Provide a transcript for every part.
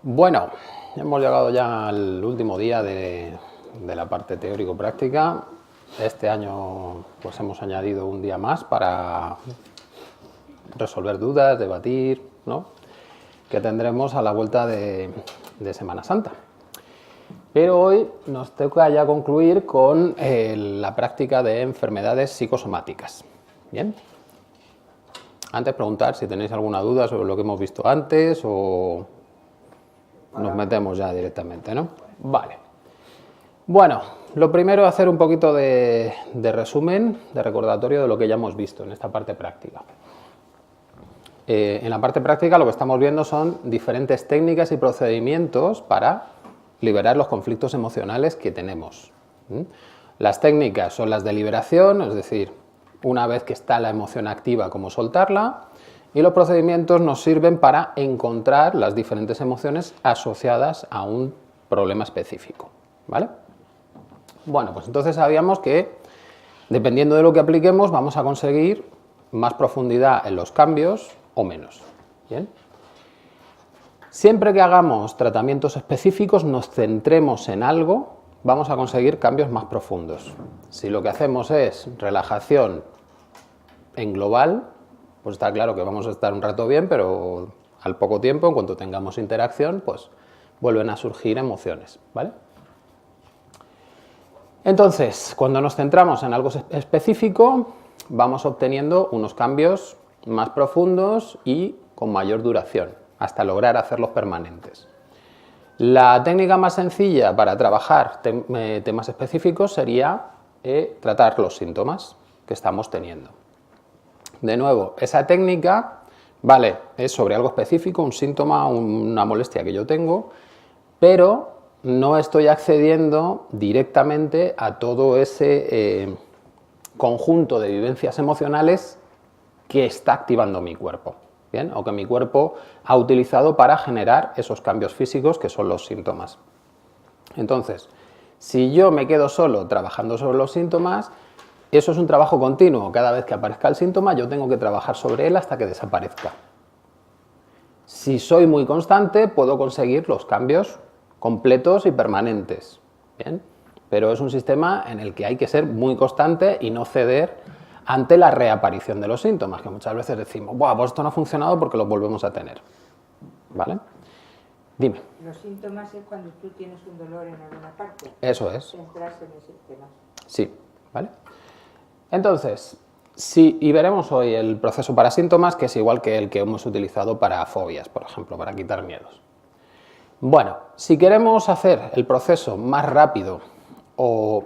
Bueno, hemos llegado ya al último día de la parte teórico-práctica. Este año pues hemos añadido un día más para resolver dudas, debatir, ¿no?, que tendremos a la vuelta de Semana Santa. Pero hoy nos toca ya concluir con la práctica de enfermedades psicosomáticas. Bien. Antes preguntar si tenéis alguna duda sobre lo que hemos visto antes o nos metemos ya directamente, ¿no? Vale. Bueno, lo primero es hacer un poquito de resumen, de recordatorio de lo que ya hemos visto en esta parte práctica. En la parte práctica lo que estamos viendo son diferentes técnicas y procedimientos para liberar los conflictos emocionales que tenemos. Las técnicas son las de liberación, es decir, una vez que está la emoción activa, cómo soltarla, y los procedimientos nos sirven para encontrar las diferentes emociones asociadas a un problema específico, ¿vale? Bueno, pues entonces sabíamos que dependiendo de lo que apliquemos vamos a conseguir más profundidad en los cambios o menos. ¿Bien? Siempre que hagamos tratamientos específicos, nos centremos en algo, vamos a conseguir cambios más profundos. Si lo que hacemos es relajación en global, pues está claro que vamos a estar un rato bien, pero al poco tiempo, en cuanto tengamos interacción, pues vuelven a surgir emociones, ¿vale? Entonces, cuando nos centramos en algo específico, vamos obteniendo unos cambios más profundos y con mayor duración, hasta lograr hacerlos permanentes. La técnica más sencilla para trabajar temas específicos sería tratar los síntomas que estamos teniendo. De nuevo, esa técnica, vale, es sobre algo específico, un síntoma, una molestia que yo tengo, pero no estoy accediendo directamente a todo ese conjunto de vivencias emocionales que está activando mi cuerpo, ¿bien?, o que mi cuerpo ha utilizado para generar esos cambios físicos que son los síntomas. Entonces, si yo me quedo solo trabajando sobre los síntomas, eso es un trabajo continuo. Cada vez que aparezca el síntoma, yo tengo que trabajar sobre él hasta que desaparezca. Si soy muy constante, puedo conseguir los cambios completos y permanentes, ¿bien? Pero es un sistema en el que hay que ser muy constante y no ceder ante la reaparición de los síntomas, que muchas veces decimos, ¡buah, pues esto no ha funcionado porque lo volvemos a tener! ¿Vale? Dime. Los síntomas es cuando tú tienes un dolor en alguna parte. Eso es. Centrarse en ese tema. Sí, ¿vale? Entonces, y veremos hoy el proceso para síntomas, que es igual que el que hemos utilizado para fobias, por ejemplo, para quitar miedos. Bueno, si queremos hacer el proceso más rápido o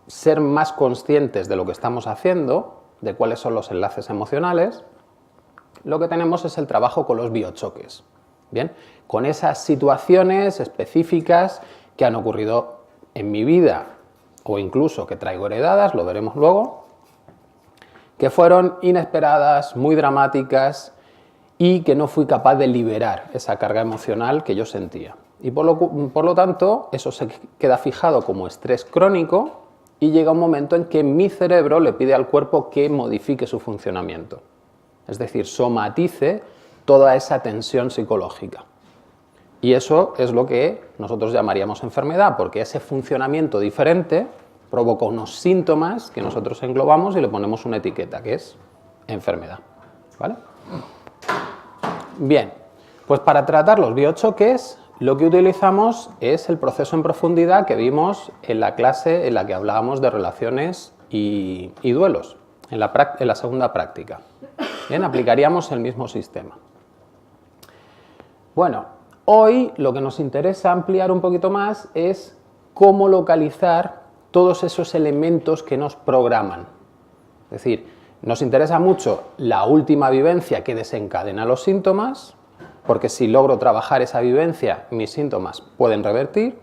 ser más conscientes de lo que estamos haciendo, de cuáles son los enlaces emocionales, lo que tenemos es el trabajo con los biochoques, ¿bien?, con esas situaciones específicas que han ocurrido en mi vida o incluso que traigo heredadas, lo veremos luego, que fueron inesperadas, muy dramáticas y que no fui capaz de liberar esa carga emocional que yo sentía. Y por lo tanto, eso se queda fijado como estrés crónico y llega un momento en que mi cerebro le pide al cuerpo que modifique su funcionamiento. Es decir, somatice toda esa tensión psicológica. Y eso es lo que nosotros llamaríamos enfermedad, porque ese funcionamiento diferente provoca unos síntomas que nosotros englobamos y le ponemos una etiqueta, que es enfermedad, ¿vale? Bien, pues para tratar los biochoques lo que utilizamos es el proceso en profundidad que vimos en la clase en la que hablábamos de relaciones y duelos, en la segunda práctica. Bien, aplicaríamos el mismo sistema. Bueno, hoy lo que nos interesa ampliar un poquito más es cómo localizar todos esos elementos que nos programan. Es decir, nos interesa mucho la última vivencia que desencadena los síntomas, porque si logro trabajar esa vivencia, mis síntomas pueden revertir,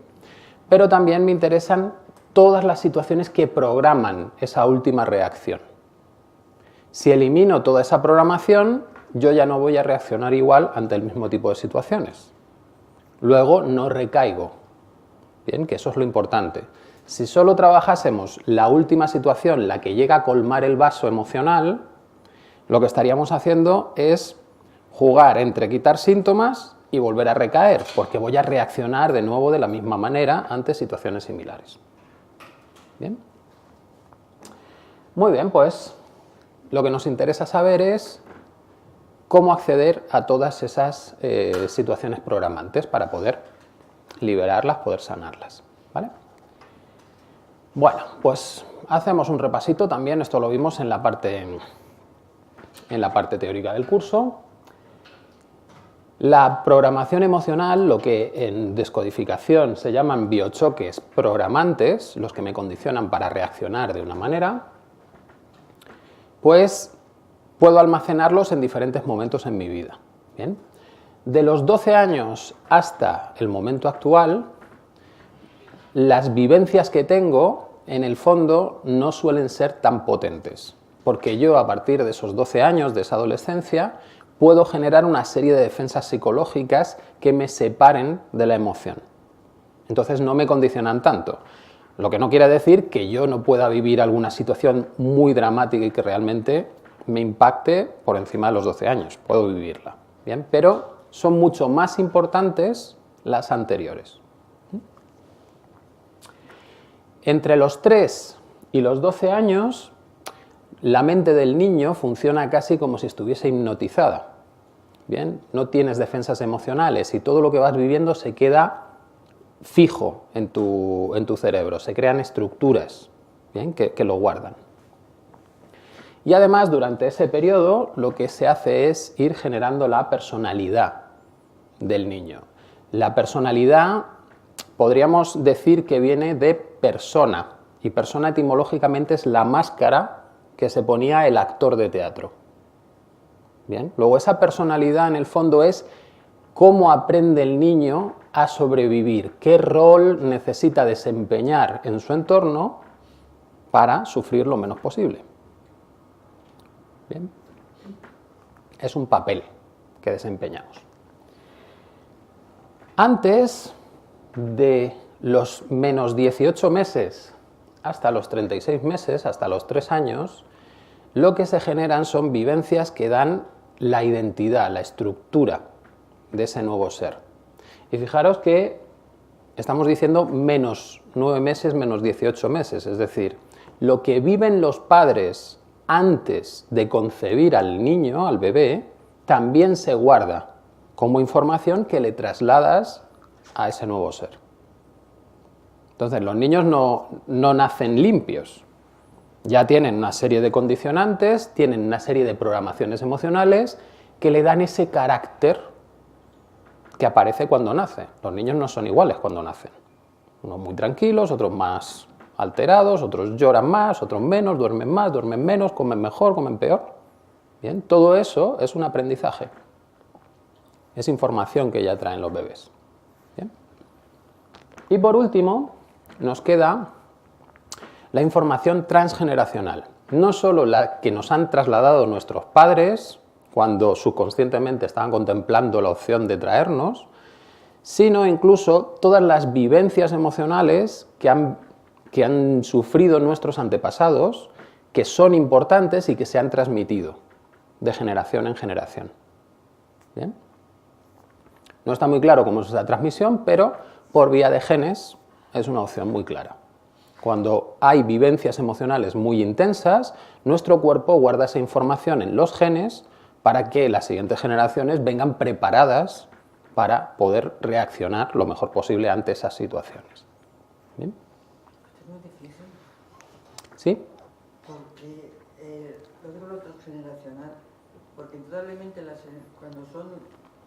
pero también me interesan todas las situaciones que programan esa última reacción. Si elimino toda esa programación, yo ya no voy a reaccionar igual ante el mismo tipo de situaciones. Luego no recaigo. Bien, que eso es lo importante. Si solo trabajásemos la última situación, la que llega a colmar el vaso emocional, lo que estaríamos haciendo es jugar entre quitar síntomas y volver a recaer, porque voy a reaccionar de nuevo de la misma manera ante situaciones similares. ¿Bien? Muy bien, pues lo que nos interesa saber es cómo acceder a todas esas situaciones programantes para poder liberarlas, poder sanarlas. ¿Vale? Bueno, pues hacemos un repasito también, esto lo vimos en la parte teórica del curso. La programación emocional, lo que en descodificación se llaman biochoques programantes, los que me condicionan para reaccionar de una manera, pues puedo almacenarlos en diferentes momentos en mi vida. ¿Bien? De los 12 años hasta el momento actual, las vivencias que tengo, en el fondo, no suelen ser tan potentes, porque yo, a partir de esos 12 años, de esa adolescencia, puedo generar una serie de defensas psicológicas que me separen de la emoción. Entonces no me condicionan tanto. Lo que no quiere decir que yo no pueda vivir alguna situación muy dramática y que realmente me impacte por encima de los 12 años. Puedo vivirla. ¿Bien? Pero son mucho más importantes las anteriores. Entre los 3 y los 12 años, la mente del niño funciona casi como si estuviese hipnotizada. ¿Bien? No tienes defensas emocionales y todo lo que vas viviendo se queda fijo en tu cerebro, se crean estructuras, ¿bien? Que lo guardan. Y además, durante ese periodo, lo que se hace es ir generando la personalidad del niño. La personalidad, podríamos decir que viene de persona, y persona etimológicamente es la máscara que se ponía el actor de teatro. Bien, luego esa personalidad en el fondo es cómo aprende el niño a sobrevivir, qué rol necesita desempeñar en su entorno para sufrir lo menos posible. Bien, es un papel que desempeñamos. Antes de los menos 18 meses hasta los 36 meses, hasta los 3 años, lo que se generan son vivencias que dan la identidad, la estructura de ese nuevo ser. Y fijaros que estamos diciendo menos 9 meses, menos 18 meses, es decir, lo que viven los padres antes de concebir al niño, al bebé, también se guarda como información que le trasladas a ese nuevo ser. Entonces, los niños no nacen limpios. Ya tienen una serie de condicionantes, tienen una serie de programaciones emocionales que le dan ese carácter que aparece cuando nace. Los niños no son iguales cuando nacen. Unos muy tranquilos, otros más alterados, otros lloran más, otros menos, duermen más, duermen menos, comen mejor, comen peor. Bien, todo eso es un aprendizaje. Es información que ya traen los bebés. Bien. Y por último, nos queda la información transgeneracional. No solo la que nos han trasladado nuestros padres cuando subconscientemente estaban contemplando la opción de traernos, sino incluso todas las vivencias emocionales que han sufrido nuestros antepasados, que son importantes y que se han transmitido de generación en generación. ¿Bien? No está muy claro cómo es esa transmisión, pero por vía de genes es una opción muy clara. Cuando hay vivencias emocionales muy intensas, nuestro cuerpo guarda esa información en los genes para que las siguientes generaciones vengan preparadas para poder reaccionar lo mejor posible ante esas situaciones. ¿Bien? Es muy difícil. ¿Sí? Porque lo transgeneracional, porque indudablemente cuando son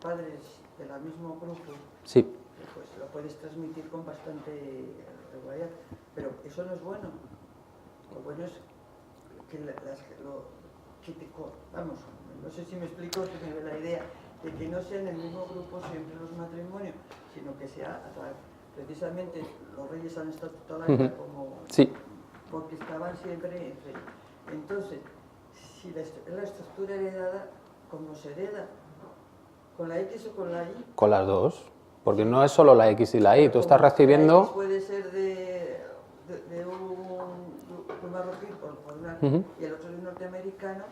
padres del mismo grupo, Sí. pues lo puedes transmitir con bastante regularidad, pero eso no es bueno. Lo bueno es que vamos, no sé si me explico, si me ve la idea, de que no sea en el mismo grupo siempre los matrimonios, sino que sea precisamente los reyes han estado toda la vida como... Sí. Porque estaban siempre entre... Entonces, si la estructura heredada, ¿cómo se hereda? ¿Con la X o con la Y? Con las dos, porque no es solo la X y la Y, tú estás recibiendo... La X puede ser de un marroquí por una, y el otro de un norteamericano,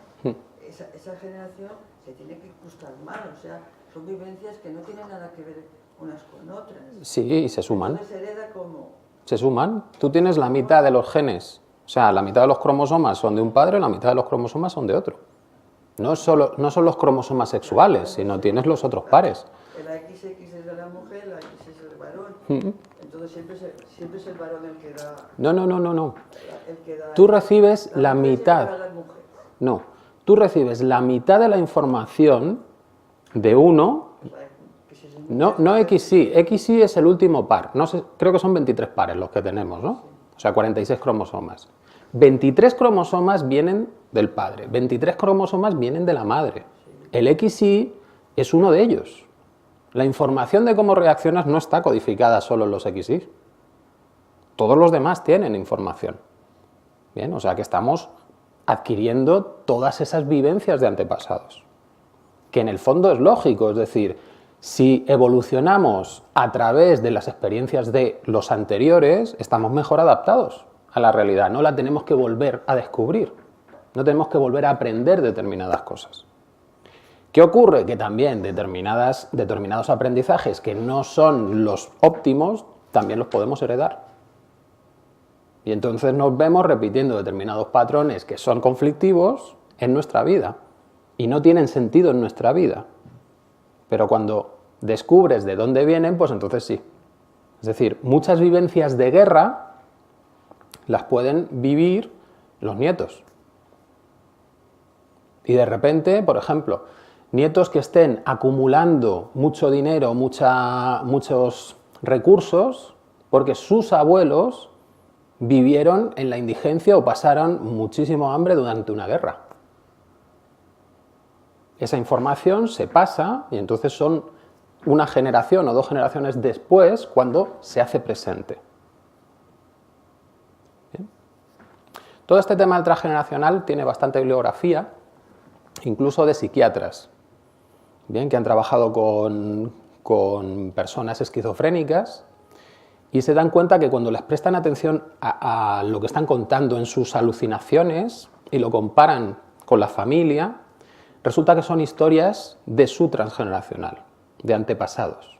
esa generación se tiene que incrustar mal, o sea, son vivencias que no tienen nada que ver unas con otras. Sí, y se suman. Entonces hereda como... Se suman. Tú tienes la mitad de los genes, o sea, la mitad de los cromosomas son de un padre, la mitad de los cromosomas son de otro. No son los cromosomas sexuales, sino tienes los otros pares. La XX es de la mujer, la X es del varón. Entonces siempre es el varón el que da... No. El que da Tú recibes la mujer mitad. siempre da la mujer. No. Tú recibes la mitad de la información de uno. No XY. XY es el último par. No sé, creo que son 23 pares los que tenemos, ¿no? O sea, 46 cromosomas. 23 cromosomas vienen del padre, 23 cromosomas vienen de la madre. El XY es uno de ellos. La información de cómo reaccionas no está codificada solo en los XY. Todos los demás tienen información. Bien, o sea que estamos adquiriendo todas esas vivencias de antepasados. Que en el fondo es lógico, es decir, si evolucionamos a través de las experiencias de los anteriores, estamos mejor adaptados a la realidad, no la tenemos que volver a descubrir, no tenemos que volver a aprender determinadas cosas. ¿Qué ocurre? Que también determinados aprendizajes que no son los óptimos, también los podemos heredar. Y entonces nos vemos repitiendo determinados patrones que son conflictivos en nuestra vida y no tienen sentido en nuestra vida. Pero cuando descubres de dónde vienen, pues entonces sí. Es decir, muchas vivencias de guerra las pueden vivir los nietos. Y de repente, por ejemplo, nietos que estén acumulando mucho dinero, muchos recursos, porque sus abuelos vivieron en la indigencia o pasaron muchísimo hambre durante una guerra. Esa información se pasa y entonces son una generación o 2 generaciones después cuando se hace presente. ¿Bien? Todo este tema del transgeneracional tiene bastante bibliografía, incluso de psiquiatras, ¿bien? Que han trabajado con personas esquizofrénicas y se dan cuenta que cuando les prestan atención a lo que están contando en sus alucinaciones y lo comparan con la familia, resulta que son historias de su transgeneracional, de antepasados.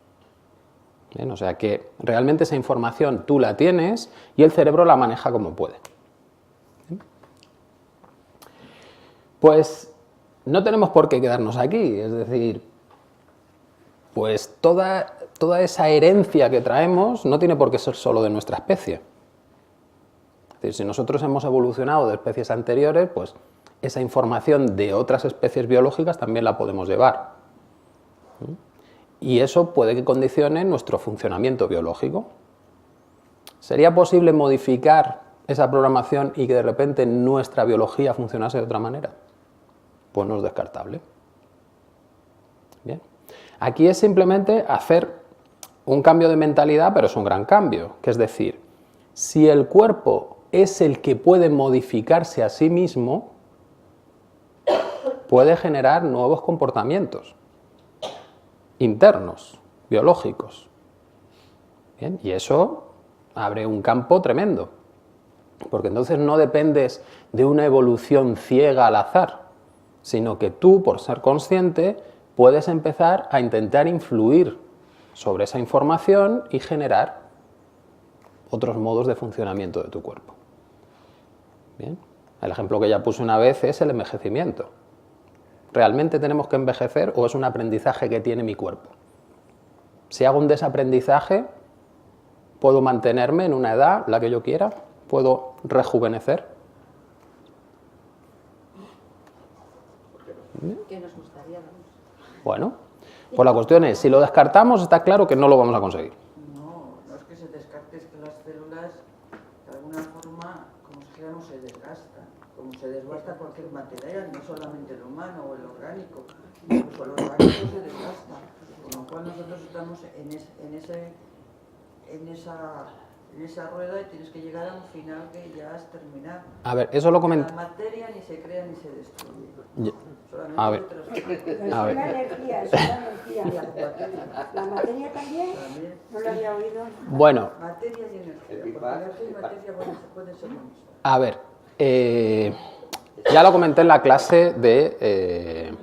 Bien, o sea que realmente esa información tú la tienes y el cerebro la maneja como puede. Bien. Pues no tenemos por qué quedarnos aquí, es decir, pues toda esa herencia que traemos no tiene por qué ser solo de nuestra especie. Es decir, si nosotros hemos evolucionado de especies anteriores, pues esa información de otras especies biológicas también la podemos llevar. Y eso puede que condicione nuestro funcionamiento biológico. ¿Sería posible modificar esa programación y que de repente nuestra biología funcionase de otra manera? Pues no es descartable. Bien. Aquí es simplemente hacer un cambio de mentalidad, pero es un gran cambio, que es decir, si el cuerpo es el que puede modificarse a sí mismo, puede generar nuevos comportamientos internos, biológicos. Bien, y eso abre un campo tremendo, porque entonces no dependes de una evolución ciega al azar, sino que tú, por ser consciente, puedes empezar a intentar influir sobre esa información y generar otros modos de funcionamiento de tu cuerpo. Bien, el ejemplo que ya puse una vez es el envejecimiento. ¿Realmente tenemos que envejecer o es un aprendizaje que tiene mi cuerpo? Si hago un desaprendizaje, ¿puedo mantenerme en una edad, la que yo quiera? ¿Puedo rejuvenecer? ¿Qué nos gustaría? Bueno, pues la cuestión es, si lo descartamos, está claro que no lo vamos a conseguir. No es que se descarte, es que las células, de alguna forma, como si dijéramos, se desgastan. Como se desgasta cualquier material, no solamente el humano o el orgánico, incluso el orgánico se desgasta. Con lo cual nosotros estamos en esa rueda y tienes que llegar a un final que ya has terminado. A ver, eso lo comenté. La materia ni se crea ni se destruye. A ver. Es una energía, es una energía. La materia también, no lo había oído. Bueno. Materia y energía, porque energía y materia pueden ser lo mismo. A ver, ya lo comenté en la clase de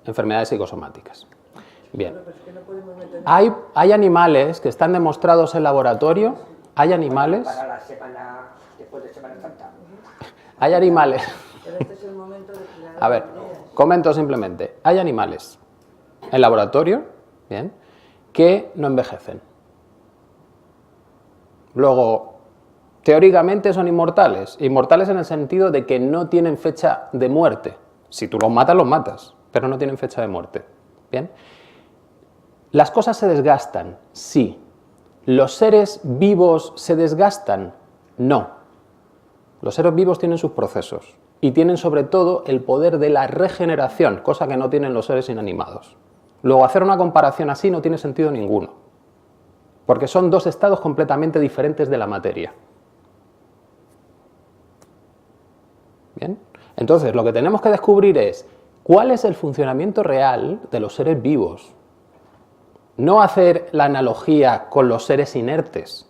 enfermedades psicosomáticas. Bien. Pero es que no podemos meter... Hay animales que están demostrados en laboratorio, hay animales, Para la semana, después de Semana Santa. hay animales, Pero este es el momento de crear a ver, ideas. comento simplemente, hay animales en laboratorio, bien, que no envejecen. Luego, teóricamente son inmortales, inmortales en el sentido de que no tienen fecha de muerte. Si tú los matas, pero no tienen fecha de muerte. Bien. Las cosas se desgastan, sí. ¿Los seres vivos se desgastan? No. Los seres vivos tienen sus procesos y tienen sobre todo el poder de la regeneración, cosa que no tienen los seres inanimados. Luego, hacer una comparación así no tiene sentido ninguno, porque son dos estados completamente diferentes de la materia. Bien. Entonces, lo que tenemos que descubrir es cuál es el funcionamiento real de los seres vivos. No hacer la analogía con los seres inertes,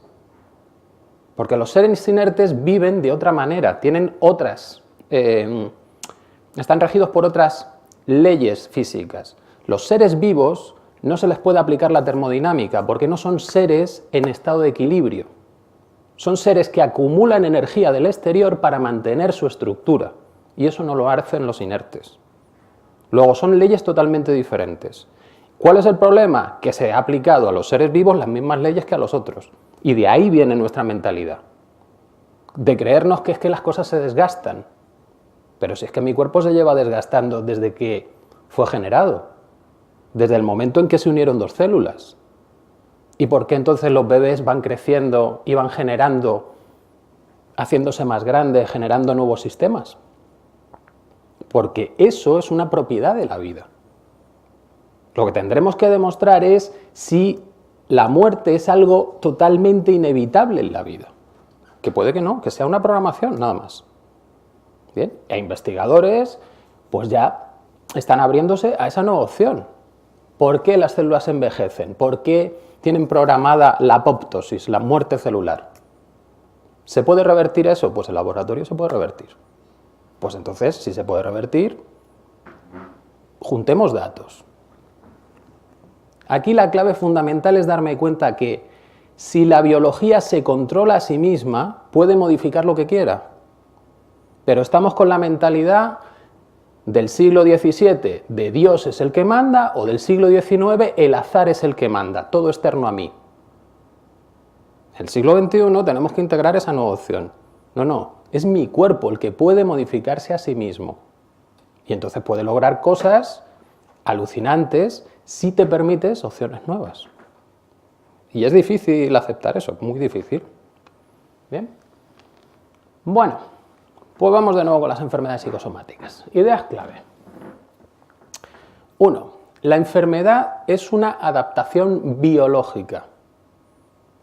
porque los seres inertes viven de otra manera, tienen otras, están regidos por otras leyes físicas. Los seres vivos no se les puede aplicar la termodinámica, porque no son seres en estado de equilibrio. Son seres que acumulan energía del exterior para mantener su estructura, y eso no lo hacen los inertes. Luego, son leyes totalmente diferentes. ¿Cuál es el problema? Que se ha aplicado a los seres vivos las mismas leyes que a los otros. Y de ahí viene nuestra mentalidad. De creernos que es que las cosas se desgastan. Pero si es que mi cuerpo se lleva desgastando desde que fue generado. Desde el momento en que se unieron dos células. ¿Y por qué entonces los bebés van creciendo y van generando, haciéndose más grandes, generando nuevos sistemas? Porque eso es una propiedad de la vida. Lo que tendremos que demostrar es si la muerte es algo totalmente inevitable en la vida. Que puede que no, que sea una programación, nada más. Bien, e investigadores pues ya están abriéndose a esa nueva opción. ¿Por qué las células envejecen? ¿Por qué tienen programada la apoptosis, la muerte celular? ¿Se puede revertir eso? Pues en laboratorio se puede revertir. Pues entonces, si se puede revertir, juntemos datos. Aquí la clave fundamental es darme cuenta que si la biología se controla a sí misma, puede modificar lo que quiera. Pero estamos con la mentalidad del siglo XVII, de Dios es el que manda, o del siglo XIX, el azar es el que manda, todo externo a mí. En el siglo XXI tenemos que integrar esa nueva opción. No, es mi cuerpo el que puede modificarse a sí mismo. Y entonces puede lograr cosas alucinantes si te permites opciones nuevas. Y es difícil aceptar eso, muy difícil. Bien. Bueno, pues vamos de nuevo con las enfermedades psicosomáticas. Ideas clave. 1. La enfermedad es una adaptación biológica.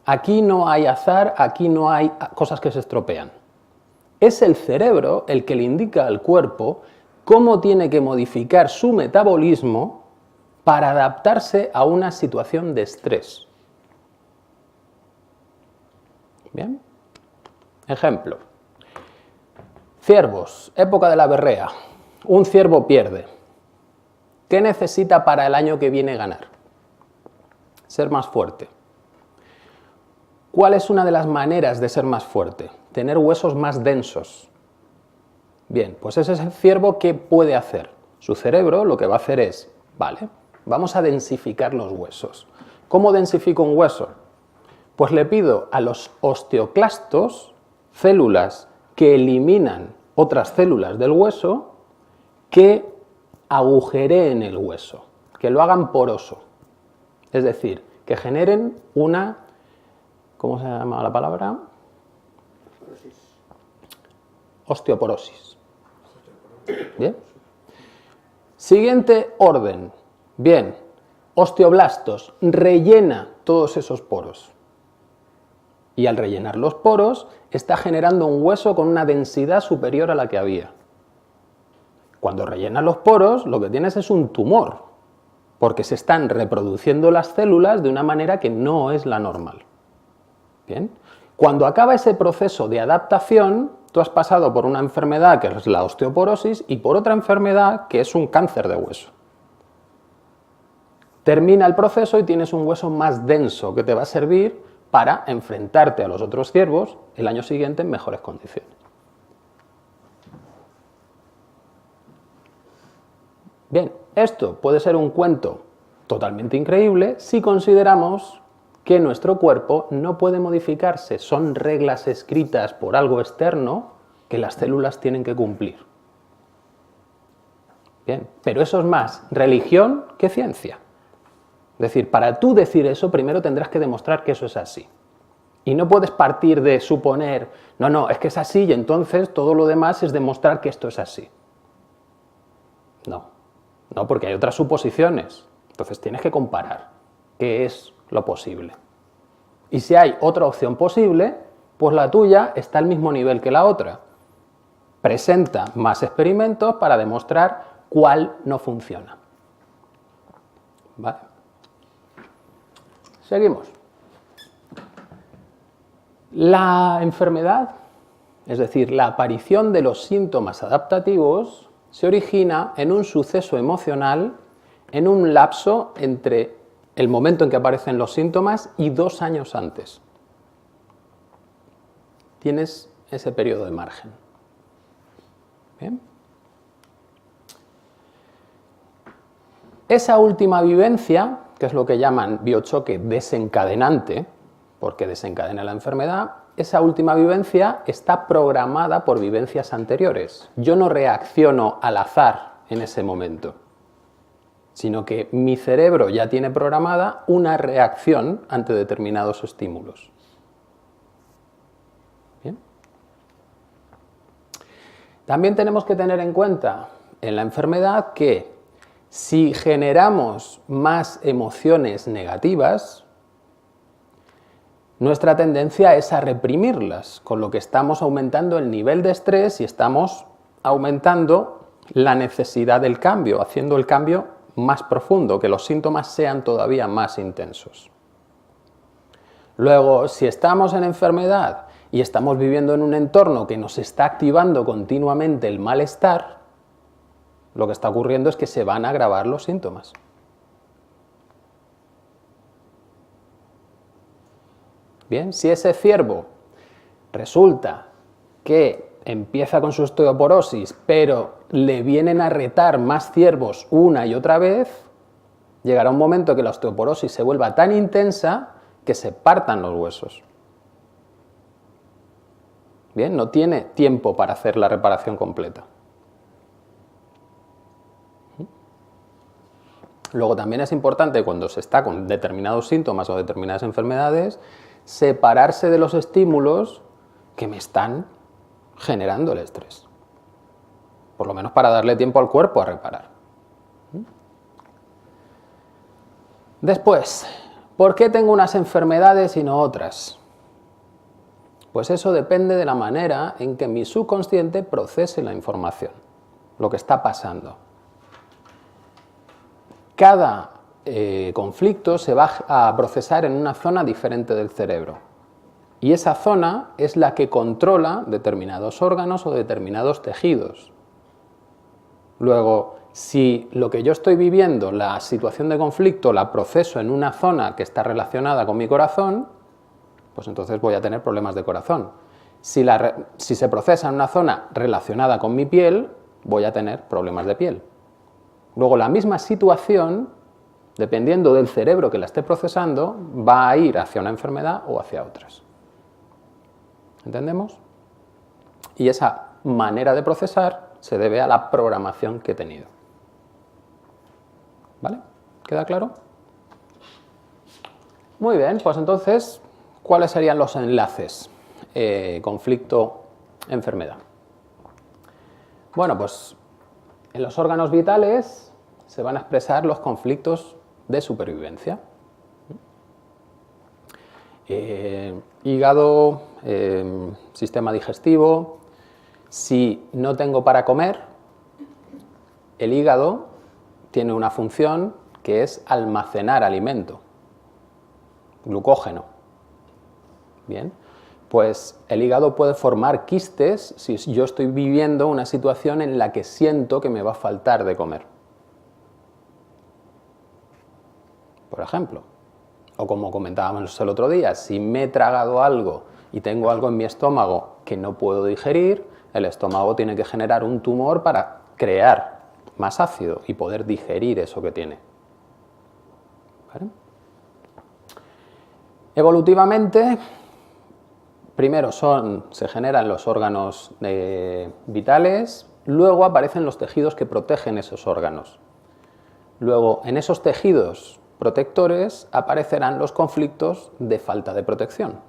Aquí no hay azar, aquí no hay cosas que se estropean. Es el cerebro el que le indica al cuerpo cómo tiene que modificar su metabolismo para adaptarse a una situación de estrés. Bien. Ejemplo. Ciervos, época de la berrea. Un ciervo pierde. ¿Qué necesita para el año que viene ganar? Ser más fuerte. ¿Cuál es una de las maneras de ser más fuerte? Tener huesos más densos. Bien, pues ese es el ciervo que puede hacer. Su cerebro lo que va a hacer es, vale, vamos a densificar los huesos. ¿Cómo densifico un hueso? Pues le pido a los osteoclastos, células que eliminan otras células del hueso, que agujereen el hueso, que lo hagan poroso. Es decir, que generen una, ¿cómo se llama la palabra? Osteoporosis. Bien. Siguiente orden. Bien. Osteoblastos. Rellena todos esos poros. Y al rellenar los poros, está generando un hueso con una densidad superior a la que había. Cuando rellenas los poros, lo que tienes es un tumor, porque se están reproduciendo las células de una manera que no es la normal. Bien. Cuando acaba ese proceso de adaptación, tú has pasado por una enfermedad que es la osteoporosis y por otra enfermedad que es un cáncer de hueso. termina el proceso y tienes un hueso más denso que te va a servir para enfrentarte a los otros ciervos el año siguiente en mejores condiciones. Bien, esto puede ser un cuento totalmente increíble si consideramos que nuestro cuerpo no puede modificarse, son reglas escritas por algo externo que las células tienen que cumplir. Bien, pero eso es más religión que ciencia. Es decir, para tú decir eso, primero tendrás que demostrar que eso es así. Y no puedes partir de suponer, no, es que es así y entonces todo lo demás es demostrar que esto es así. No, porque hay otras suposiciones. Entonces tienes que comparar qué es lo posible. Y si hay otra opción posible, pues la tuya está al mismo nivel que la otra. Presenta más experimentos para demostrar cuál no funciona. ¿Vale? Seguimos. La enfermedad, es decir, la aparición de los síntomas adaptativos, se origina en un suceso emocional en un lapso entre el momento en que aparecen los síntomas y 2 años antes. Tienes ese periodo de margen. ¿Bien? Esa última vivencia, que es lo que llaman biochoque desencadenante, porque desencadena la enfermedad, esa última vivencia está programada por vivencias anteriores. Yo no reacciono al azar en ese momento, sino que mi cerebro ya tiene programada una reacción ante determinados estímulos. ¿Bien? También tenemos que tener en cuenta en la enfermedad que si generamos más emociones negativas, nuestra tendencia es a reprimirlas, con lo que estamos aumentando el nivel de estrés y estamos aumentando la necesidad del cambio, haciendo el cambio más profundo, que los síntomas sean todavía más intensos. Luego, si estamos en enfermedad y estamos viviendo en un entorno que nos está activando continuamente el malestar, lo que está ocurriendo es que se van a agravar los síntomas. Bien, si ese ciervo resulta que empieza con su osteoporosis, pero le vienen a retar más ciervos una y otra vez, llegará un momento que la osteoporosis se vuelva tan intensa que se partan los huesos. Bien, no tiene tiempo para hacer la reparación completa. Luego también es importante, cuando se está con determinados síntomas o determinadas enfermedades, separarse de los estímulos que me están generando el estrés. Por lo menos para darle tiempo al cuerpo a reparar. Después, ¿por qué tengo unas enfermedades y no otras? Pues eso depende de la manera en que mi subconsciente procese la información, lo que está pasando. Cada conflicto se va a procesar en una zona diferente del cerebro. Y esa zona es la que controla determinados órganos o determinados tejidos. Luego, si lo que yo estoy viviendo, la situación de conflicto, la proceso en una zona que está relacionada con mi corazón, pues entonces voy a tener problemas de corazón. Si se procesa en una zona relacionada con mi piel, voy a tener problemas de piel. Luego, la misma situación, dependiendo del cerebro que la esté procesando, va a ir hacia una enfermedad o hacia otras. ¿Entendemos? Y esa manera de procesar se debe a la programación que he tenido. ¿Vale? ¿Queda claro? Muy bien, pues entonces, ¿cuáles serían los enlaces? Conflicto-enfermedad. Bueno, pues en los órganos vitales se van a expresar los conflictos de supervivencia. Hígado, sistema digestivo. Si no tengo para comer, el hígado tiene una función que es almacenar alimento, glucógeno. Bien, pues el hígado puede formar quistes si yo estoy viviendo una situación en la que siento que me va a faltar de comer. por ejemplo. O como comentábamos el otro día, si me he tragado algo y tengo algo en mi estómago que no puedo digerir, el estómago tiene que generar un tumor para crear más ácido y poder digerir eso que tiene. ¿Vale? Evolutivamente, primero se generan los órganos vitales, luego aparecen los tejidos que protegen esos órganos. Luego, en esos tejidos protectores aparecerán los conflictos de falta de protección.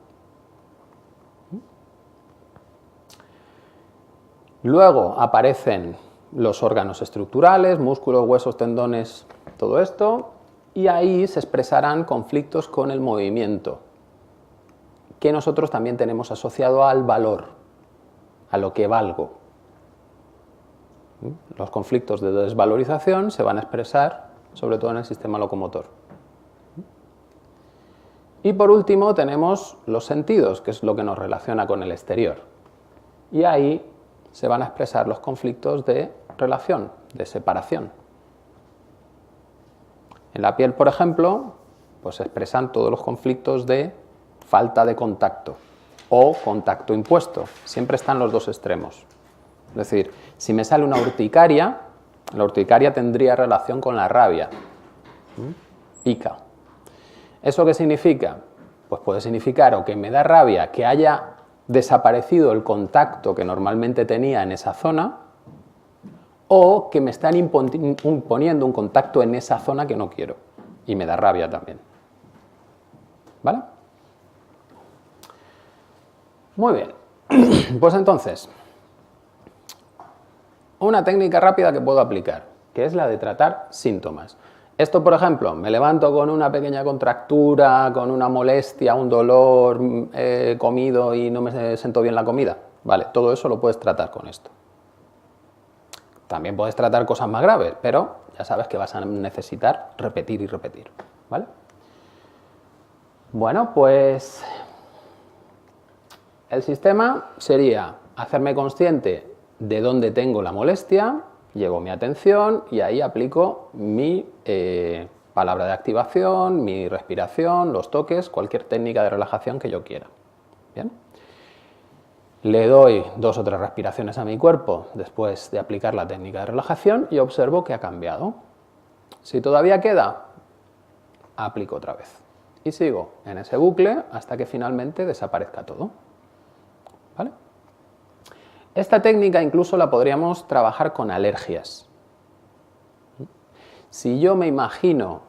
Luego aparecen los órganos estructurales, músculos, huesos, tendones, todo esto, y ahí se expresarán conflictos con el movimiento, que nosotros también tenemos asociado al valor, a lo que valgo. Los conflictos de desvalorización se van a expresar sobre todo en el sistema locomotor. Y por último tenemos los sentidos, que es lo que nos relaciona con el exterior. Y ahí se van a expresar los conflictos de relación, de separación. En la piel, por ejemplo, pues se expresan todos los conflictos de falta de contacto o contacto impuesto. Siempre están los dos extremos. Es decir, si me sale una urticaria, la urticaria tendría relación con la rabia. Ica. ¿Eso qué significa? Pues puede significar o que me da rabia que haya desaparecido el contacto que normalmente tenía en esa zona, o que me están imponiendo un contacto en esa zona que no quiero, y me da rabia también. ¿Vale? Muy bien. Pues entonces, una técnica rápida que puedo aplicar, que es la de tratar síntomas. Esto, por ejemplo, me levanto con una pequeña contractura, con una molestia, un dolor, he comido y no me siento bien la comida. Vale, todo eso lo puedes tratar con esto. También puedes tratar cosas más graves, pero ya sabes que vas a necesitar repetir y repetir. ¿Vale? Bueno, pues el sistema sería hacerme consciente de dónde tengo la molestia, llevo mi atención y ahí aplico mi palabra de activación, mi respiración, los toques, cualquier técnica de relajación que yo quiera. ¿Bien? Le doy 2 o 3 respiraciones a mi cuerpo después de aplicar la técnica de relajación y observo que ha cambiado. Si todavía queda, aplico otra vez. Y sigo en ese bucle hasta que finalmente desaparezca todo. ¿Vale? Esta técnica incluso la podríamos trabajar con alergias. Si yo me imagino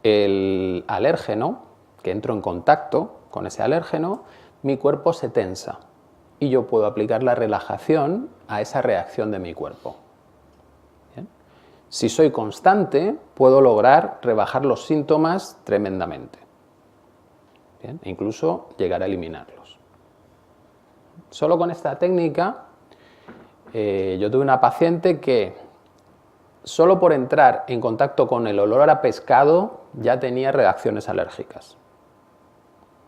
el alérgeno, que entro en contacto con ese alérgeno, mi cuerpo se tensa y yo puedo aplicar la relajación a esa reacción de mi cuerpo. ¿Bien? Si soy constante, puedo lograr rebajar los síntomas tremendamente. ¿Bien? E incluso llegar a eliminarlos. Solo con esta técnica, yo tuve una paciente que solo por entrar en contacto con el olor a pescado ya tenía reacciones alérgicas.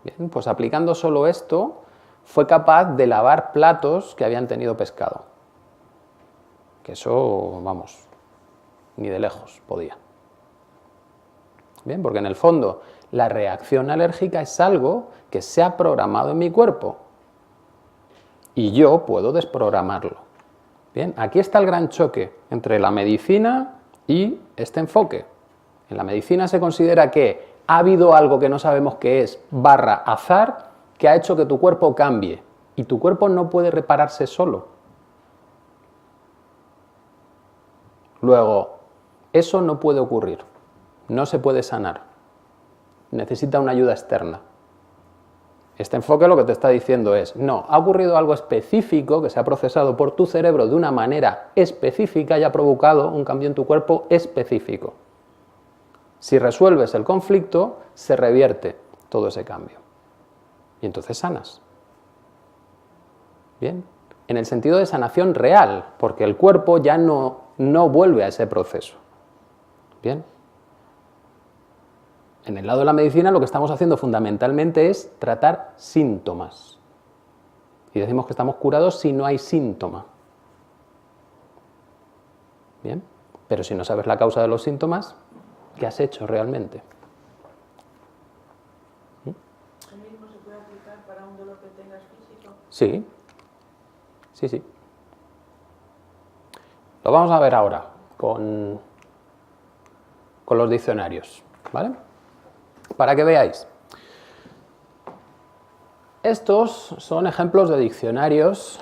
Bien, pues aplicando solo esto, fue capaz de lavar platos que habían tenido pescado. Que eso, vamos, ni de lejos podía. Bien, porque en el fondo la reacción alérgica es algo que se ha programado en mi cuerpo y yo puedo desprogramarlo. Bien, aquí está el gran choque entre la medicina y este enfoque. En la medicina se considera que ha habido algo que no sabemos qué es, / azar, que ha hecho que tu cuerpo cambie y tu cuerpo no puede repararse solo. Luego, eso no puede ocurrir, no se puede sanar, necesita una ayuda externa. Este enfoque lo que te está diciendo es, no, ha ocurrido algo específico que se ha procesado por tu cerebro de una manera específica y ha provocado un cambio en tu cuerpo específico. Si resuelves el conflicto, se revierte todo ese cambio. Y entonces sanas. Bien, en el sentido de sanación real, porque el cuerpo ya no vuelve a ese proceso. Bien. En el lado de la medicina lo que estamos haciendo fundamentalmente es tratar síntomas. Y decimos que estamos curados si no hay síntoma. Bien, pero si no sabes la causa de los síntomas, ¿qué has hecho realmente? ¿Eso mismo se puede aplicar para un dolor que tengas físico? Sí, sí, sí. Lo vamos a ver ahora con los diccionarios, ¿vale? Para que veáis. Estos son ejemplos de diccionarios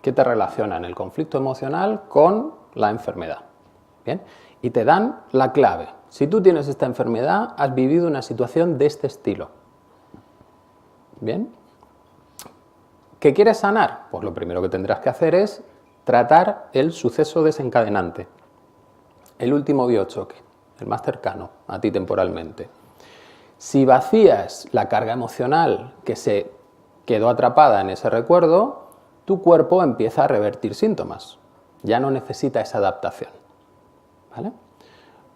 que te relacionan el conflicto emocional con la enfermedad, ¿bien? Y te dan la clave. Si tú tienes esta enfermedad, has vivido una situación de este estilo, ¿bien? ¿Qué quieres sanar? Pues lo primero que tendrás que hacer es tratar el suceso desencadenante, el último biochoque, el más cercano a ti temporalmente. Si vacías la carga emocional que se quedó atrapada en ese recuerdo, tu cuerpo empieza a revertir síntomas. Ya no necesita esa adaptación, ¿vale?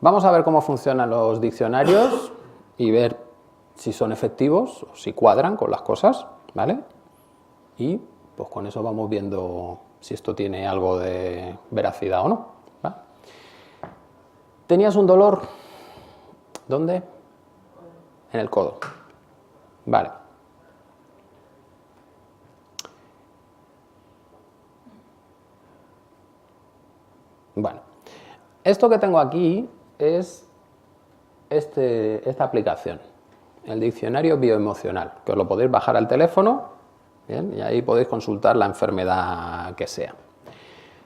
Vamos a ver cómo funcionan los diccionarios y ver si son efectivos o si cuadran con las cosas, ¿vale? Y pues con eso vamos viendo si esto tiene algo de veracidad o no, ¿vale? ¿Tenías un dolor? ¿Dónde? En el codo. Vale. Bueno, esto que tengo aquí es esta aplicación, el diccionario bioemocional, que os lo podéis bajar al teléfono, ¿bien? Y ahí podéis consultar la enfermedad que sea.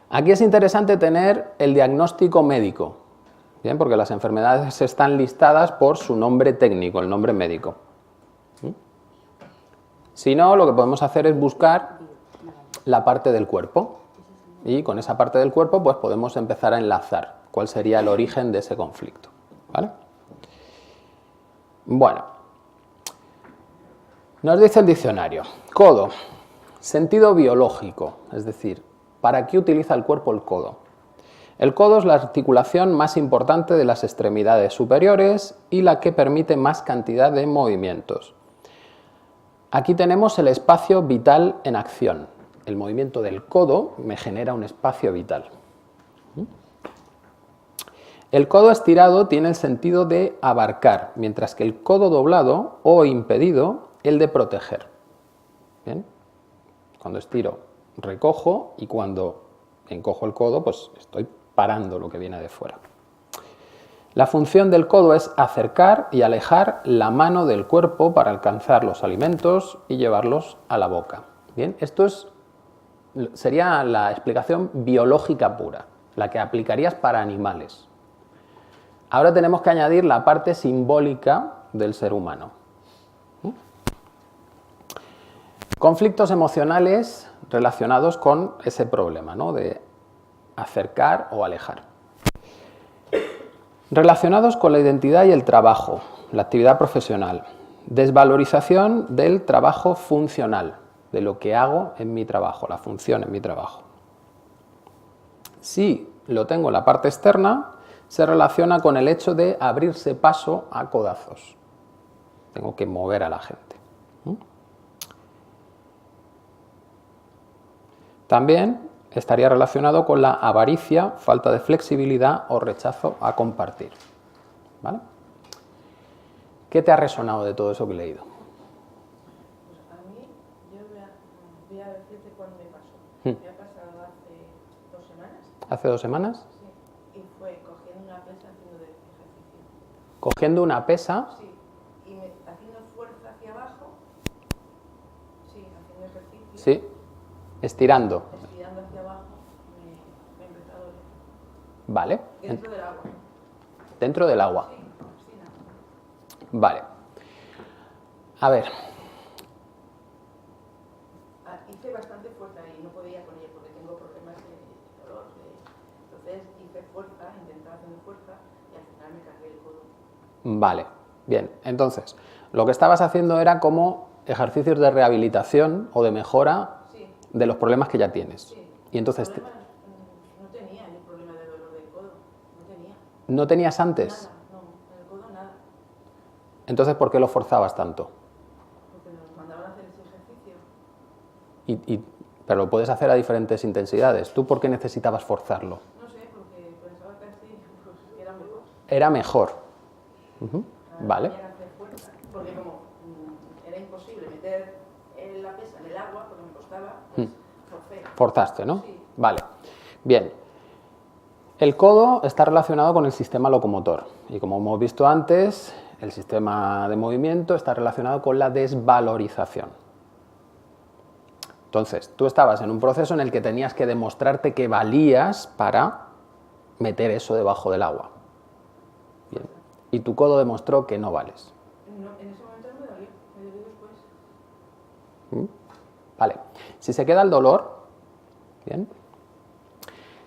Aquí es interesante tener el diagnóstico médico, ¿bien? Porque las enfermedades están listadas por su nombre técnico, el nombre médico. Si no, lo que podemos hacer es buscar la parte del cuerpo. Y con esa parte del cuerpo pues podemos empezar a enlazar cuál sería el origen de ese conflicto, ¿vale? Bueno, nos dice el diccionario, codo, sentido biológico, es decir, ¿para qué utiliza el cuerpo el codo? El codo es la articulación más importante de las extremidades superiores y la que permite más cantidad de movimientos. Aquí tenemos el espacio vital en acción. El movimiento del codo me genera un espacio vital. El codo estirado tiene el sentido de abarcar, mientras que el codo doblado o impedido, el de proteger. ¿Bien? Cuando estiro, recojo, y cuando encojo el codo, pues estoy parando lo que viene de fuera. La función del codo es acercar y alejar la mano del cuerpo para alcanzar los alimentos y llevarlos a la boca. Bien, esto sería la explicación biológica pura, la que aplicarías para animales. Ahora tenemos que añadir la parte simbólica del ser humano. Conflictos emocionales relacionados con ese problema, ¿no? De acercar o alejar. Relacionados con la identidad y el trabajo, la actividad profesional. Desvalorización del trabajo funcional, de lo que hago en mi trabajo, la función en mi trabajo. Si lo tengo en la parte externa, se relaciona con el hecho de abrirse paso a codazos. Tengo que mover a la gente. También estaría relacionado con la avaricia, falta de flexibilidad o rechazo a compartir. ¿Vale? ¿Qué te ha resonado de todo eso que he leído? Pues a mí, yo voy a decirte cuándo me pasó. Me ha pasado hace 2 semanas. ¿Hace 2 semanas? Sí, y fue cogiendo una pesa haciendo de ejercicio. Cogiendo una pesa. Sí, y haciendo fuerza hacia abajo. Sí, haciendo ejercicio. Sí, estirando. Estirando hacia abajo, me empezó a doler. Vale. Dentro del agua. Dentro del agua. Sí, sí, nada. Vale. A ver. Hice bastante fuerza y no podía con ello porque tengo problemas de dolor. Entonces hice fuerza, intentaba hacer fuerza y al final me cargué el codo. Vale, bien. Entonces, lo que estabas haciendo era como ejercicios de rehabilitación o de mejora de los problemas que ya tienes. Sí. Y entonces No tenía ni problema de dolor del codo. No tenía. ¿No tenías antes? Nada, no, en el codo nada. Entonces, ¿por qué lo forzabas tanto? Porque nos mandaban a hacer ese ejercicio. Pero lo puedes hacer a diferentes intensidades. ¿Tú por qué necesitabas forzarlo? No sé, porque pensaba que así pues, era mejor. Era mejor. Vale. Tenía que hacer fuerza, porque porque como era imposible meter la pesa en el agua, porque me costaba, pues forcé. Forzaste, ¿no? Sí. Vale. Bien. El codo está relacionado con el sistema locomotor y como hemos visto antes, el sistema de movimiento está relacionado con la desvalorización. Entonces, tú estabas en un proceso en el que tenías que demostrarte que valías para meter eso debajo del agua. Bien. Y tu codo demostró que no vales. No, en ese momento no me dolió después. Vale. Si se queda el dolor, bien,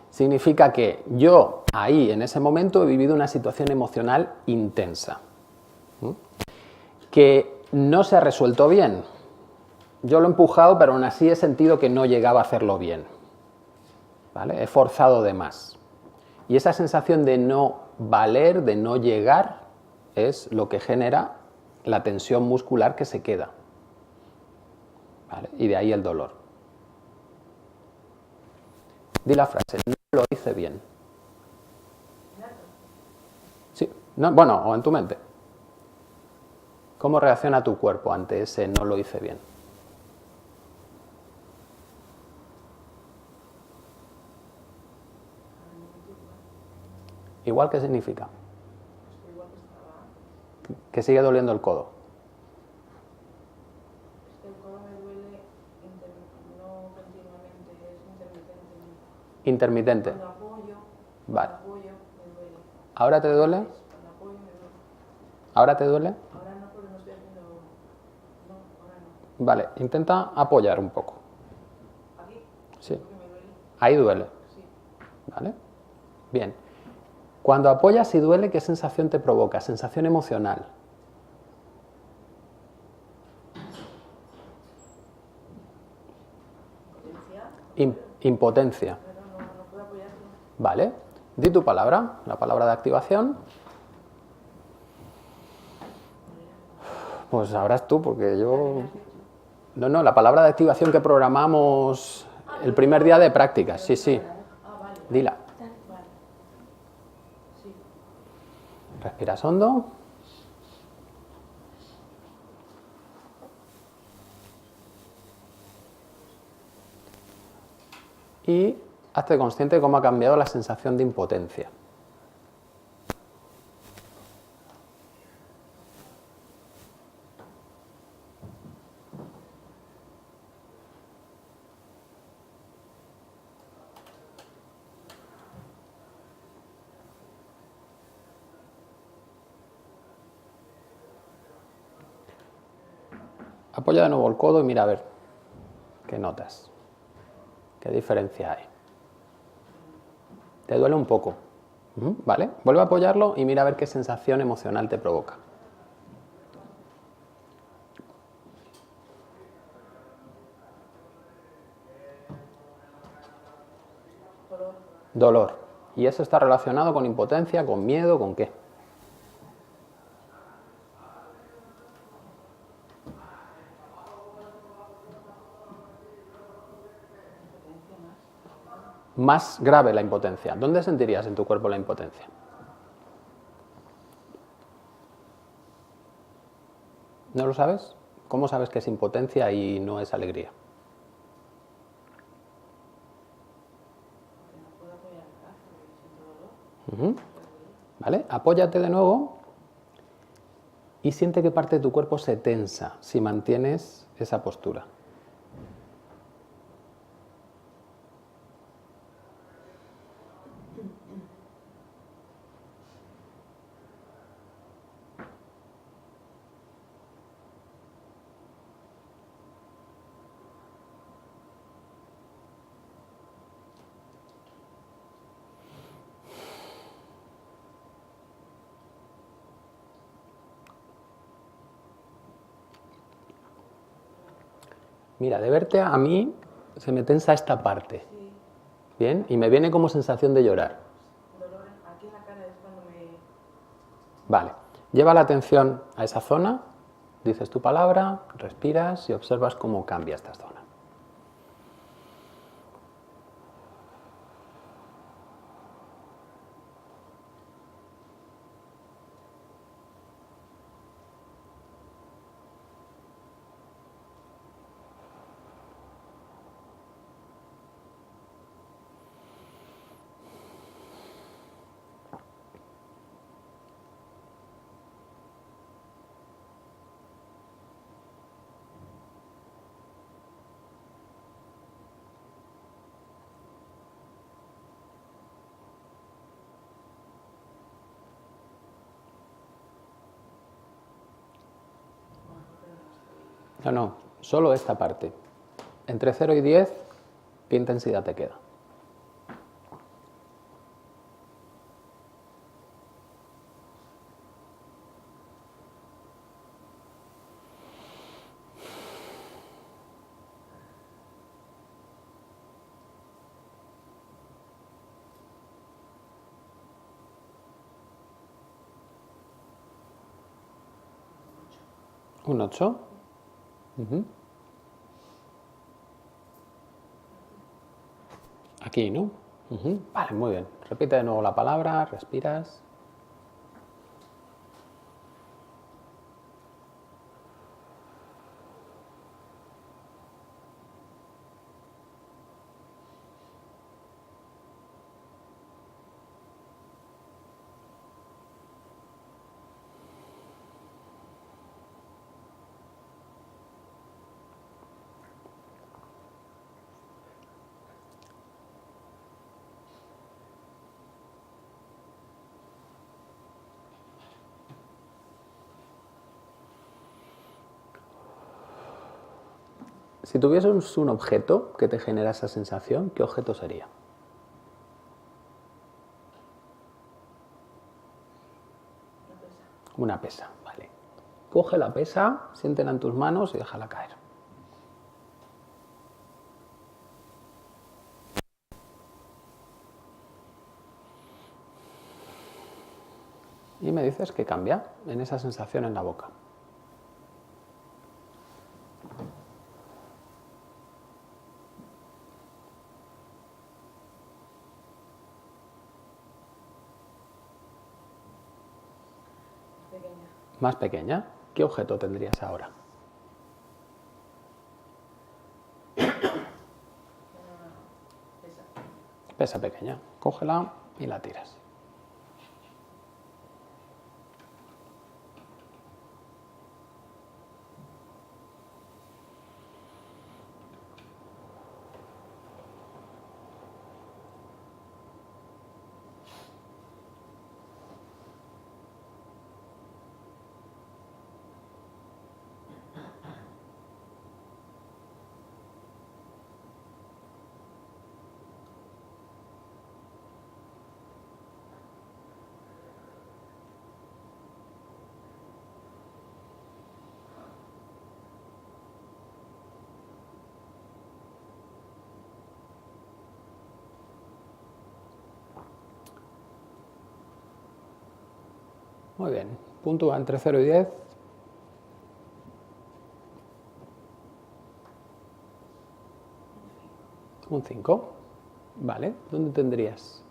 significa que yo ahí, en ese momento, he vivido una situación emocional intensa, que no se ha resuelto bien. Yo lo he empujado, pero aún así he sentido que no llegaba a hacerlo bien. ¿Vale? He forzado de más. Y esa sensación de no valer, de no llegar, es lo que genera la tensión muscular que se queda. ¿Vale? Y de ahí el dolor. Di la frase, no lo hice bien. Sí, no, bueno, o en tu mente. ¿Cómo reacciona tu cuerpo ante ese no lo hice bien? ¿Igual qué significa? Que sigue doliendo el codo. Es que el codo me duele no continuamente, es intermitente. Intermitente. Cuando apoyo, Vale. me duele. ¿Ahora te duele? Cuando apoyo me duele. ¿Ahora te duele? Ahora no, porque no estoy haciendo... No, ahora no. Vale, intenta apoyar un poco. ¿Aquí? Sí. Porque me duele. Ahí duele. Sí. ¿Vale? Bien. Cuando apoyas y duele, ¿qué sensación te provoca? Sensación emocional. Impotencia. Pero no puedo apoyarlo. Vale. Di tu palabra, la palabra de activación. Pues sabrás tú, porque yo... No, la palabra de activación que programamos el primer día de prácticas. Sí, sí. Vale. Dila. Vale. Sí. Respiras hondo. Y hazte consciente de cómo ha cambiado la sensación de impotencia. Apoya de nuevo el codo y mira a ver qué notas. ¿Qué diferencia hay? ¿Te duele un poco? ¿Vale? Vuelve a apoyarlo y mira a ver qué sensación emocional te provoca. Dolor. ¿Y eso está relacionado con impotencia, con miedo, con qué? Más grave la impotencia. ¿Dónde sentirías en tu cuerpo la impotencia? ¿No lo sabes? ¿Cómo sabes que es impotencia y no es alegría? ¿Vale? Apóyate de nuevo y siente qué parte de tu cuerpo se tensa si mantienes esa postura. Mira, de verte a mí se me tensa esta parte. Sí. ¿Bien? Y me viene como sensación de llorar. Dolor aquí en la cara es cuando me... Vale. Lleva la atención a esa zona, dices tu palabra, respiras y observas cómo cambia esta zona. No, no, solo esta parte. Entre 0 y 10, ¿qué intensidad te queda? ¿Un 8? Aquí, ¿no? Vale, muy bien. Repite de nuevo la palabra, respiras. Si tuvieses un objeto que te genera esa sensación, ¿qué objeto sería? Una pesa, vale. Coge la pesa, siéntela en tus manos y déjala caer. Y me dices qué cambia en esa sensación en la boca. Pequeña. Más pequeña. ¿Qué objeto tendrías ahora? Pesa. Pesa pequeña. Cógela y la tiras. Muy bien. Puntúa entre 0 y 10. Un 5. Vale. ¿Dónde tendrías?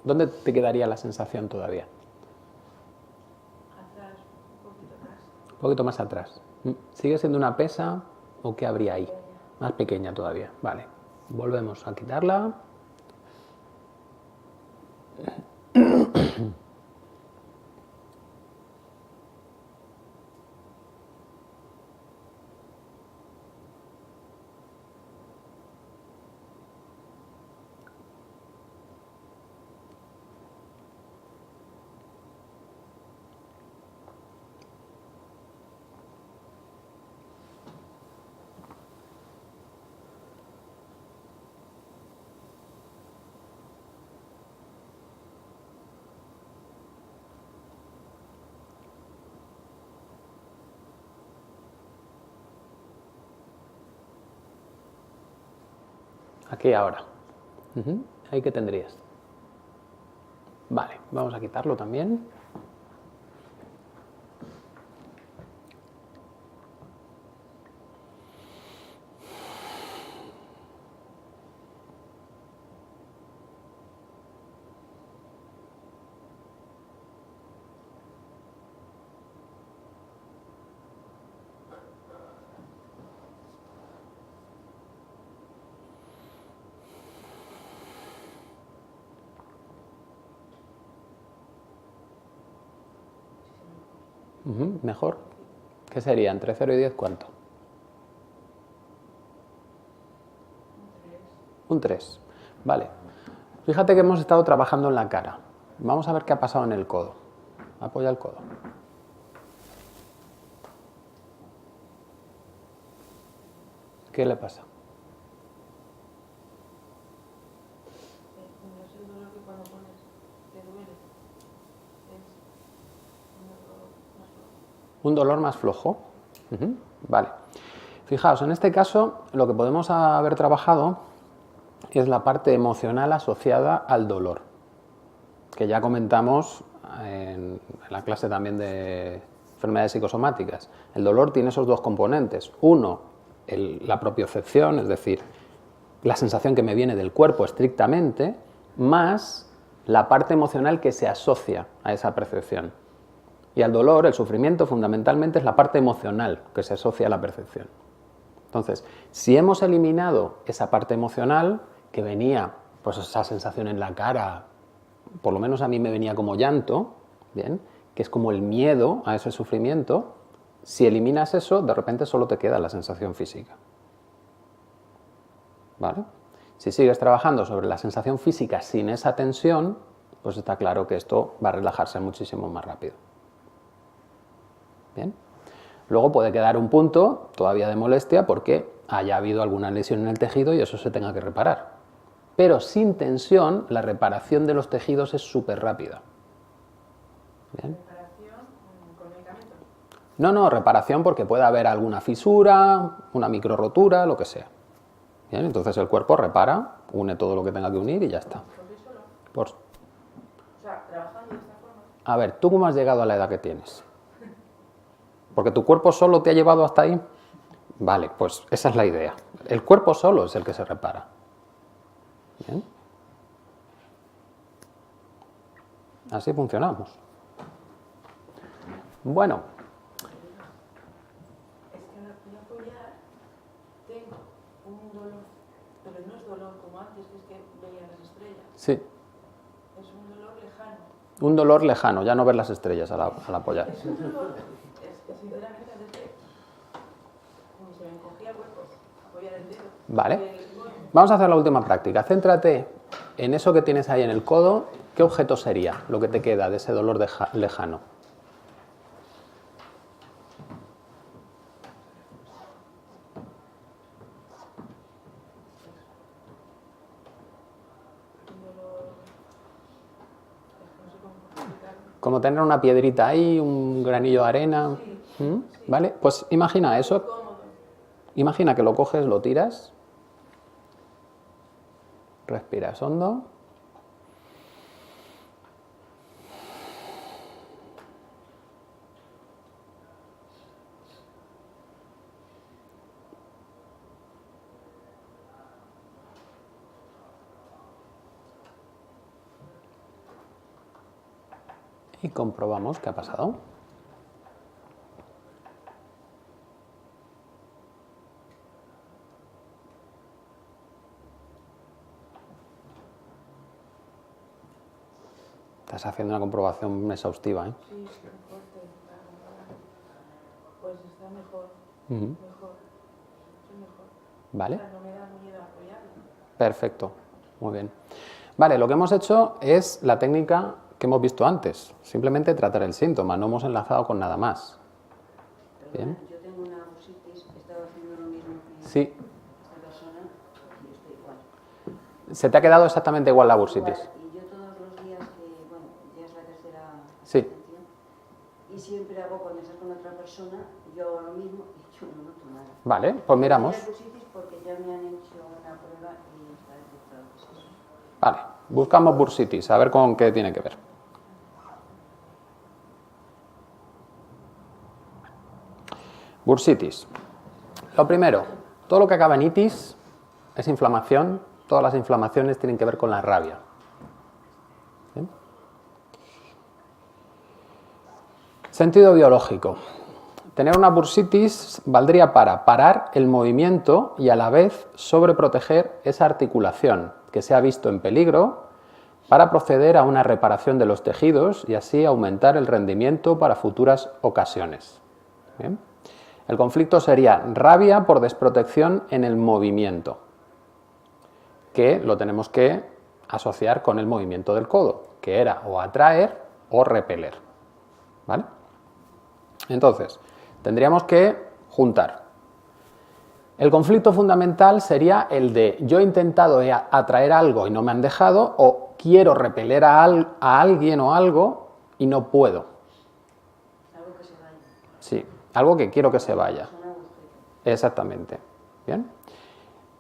¿Dónde te quedaría la sensación todavía? Atrás, un poquito atrás. Un poquito más atrás. ¿Sigue siendo una pesa o qué habría ahí? Más pequeña todavía. Vale. Volvemos a quitarla. Aquí ahora. Ahí que tendrías. Vale, vamos a quitarlo también. Mejor. ¿Qué sería? Entre 0 y 10, ¿cuánto? Un 3. Vale. Fíjate que hemos estado trabajando en la cara. Vamos a ver qué ha pasado en el codo. Apoya el codo. ¿Qué le pasa? No es el dolor que cuando pones te duele. Es un dolor más flojo. ¿Un dolor más flojo? Vale. Fijaos, en este caso lo que podemos haber trabajado es la parte emocional asociada al dolor, que ya comentamos en la clase también de enfermedades psicosomáticas. El dolor tiene esos dos componentes. Uno, la propiocepción, es decir, la sensación que me viene del cuerpo estrictamente, más la parte emocional que se asocia a esa percepción. Y al dolor, el sufrimiento, fundamentalmente es la parte emocional que se asocia a la percepción. Entonces, si hemos eliminado esa parte emocional, que venía, pues esa sensación en la cara, por lo menos a mí me venía como llanto, ¿bien?, que es como el miedo a ese sufrimiento, si eliminas eso, de repente solo te queda la sensación física. ¿Vale? Si sigues trabajando sobre la sensación física sin esa tensión, pues está claro que esto va a relajarse muchísimo más rápido. ¿Bien? Luego puede quedar un punto todavía de molestia porque haya habido alguna lesión en el tejido y eso se tenga que reparar. Pero sin tensión, la reparación de los tejidos es súper rápida. ¿Bien? reparación con medicamentos. No, reparación porque puede haber alguna fisura, una micro rotura, lo que sea. ¿Bien? Entonces el cuerpo repara, une todo lo que tenga que unir y ya está. ¿Por qué solo? Por... O sea, trabajando de esta forma. A ver, ¿tú cómo has llegado a la edad que tienes? ¿Porque tu cuerpo solo te ha llevado hasta ahí? Vale, pues esa es la idea. El cuerpo solo es el que se repara. ¿Bien? Así funcionamos. Bueno. Es que al apoyar tengo un dolor, pero no es dolor como antes, que es que veía las estrellas. Sí. Es un dolor lejano. Un dolor lejano, ya no ver las estrellas al apoyar. Es un dolor, es que sinceramente antes de como se me encogía el cuerpo, apoyar el dedo. Vale. Vamos a hacer la última práctica. Céntrate en eso que tienes ahí en el codo. ¿Qué objeto sería lo que te queda de ese dolor lejano? Como tener una piedrita ahí, un granillo de arena. ¿Vale? Pues imagina eso. Imagina que lo coges, lo tiras. Respiras hondo. Y comprobamos qué ha pasado. Estás haciendo una comprobación exhaustiva, ¿eh? Sí, es muy fuerte. Pues está mejor. Ujú. Mejor. Sí, mejor. Vale. O sea, no me da miedo apoyarlo. Perfecto, muy bien. Vale, lo que hemos hecho es la técnica que hemos visto antes, simplemente tratar el síntoma, no hemos enlazado con nada más. Bien. Yo tengo una bursitis, he estado haciendo lo mismo que Sí, esta persona y estoy igual. se te ha quedado exactamente igual la bursitis. Igual, y yo todos los días que, bueno, ya es la tercera Sí. asistencia, y siempre hago cuando estás con otra persona, yo hago lo mismo y yo no noto nada. Vale, pues miramos. Tengo bursitis porque ya me han hecho una prueba y está detectado que es eso. Vale, buscamos bursitis, a ver con qué tiene que ver. Bursitis. Lo primero, todo lo que acaba en itis es inflamación. Todas las inflamaciones tienen que ver con la rabia. ¿Bien? Sentido biológico. Tener una bursitis valdría para parar el movimiento y a la vez sobreproteger esa articulación que se ha visto en peligro para proceder a una reparación de los tejidos y así aumentar el rendimiento para futuras ocasiones. ¿Bien? El conflicto sería rabia por desprotección en el movimiento, que lo tenemos que asociar con el movimiento del codo, que era o atraer o repeler. ¿Vale? Entonces, tendríamos que juntar El conflicto fundamental sería el de yo he intentado atraer algo y no me han dejado, o quiero repeler a alguien o algo y no puedo. Algo que se vaya. Sí, algo que quiero que se vaya. Exactamente. ¿Bien?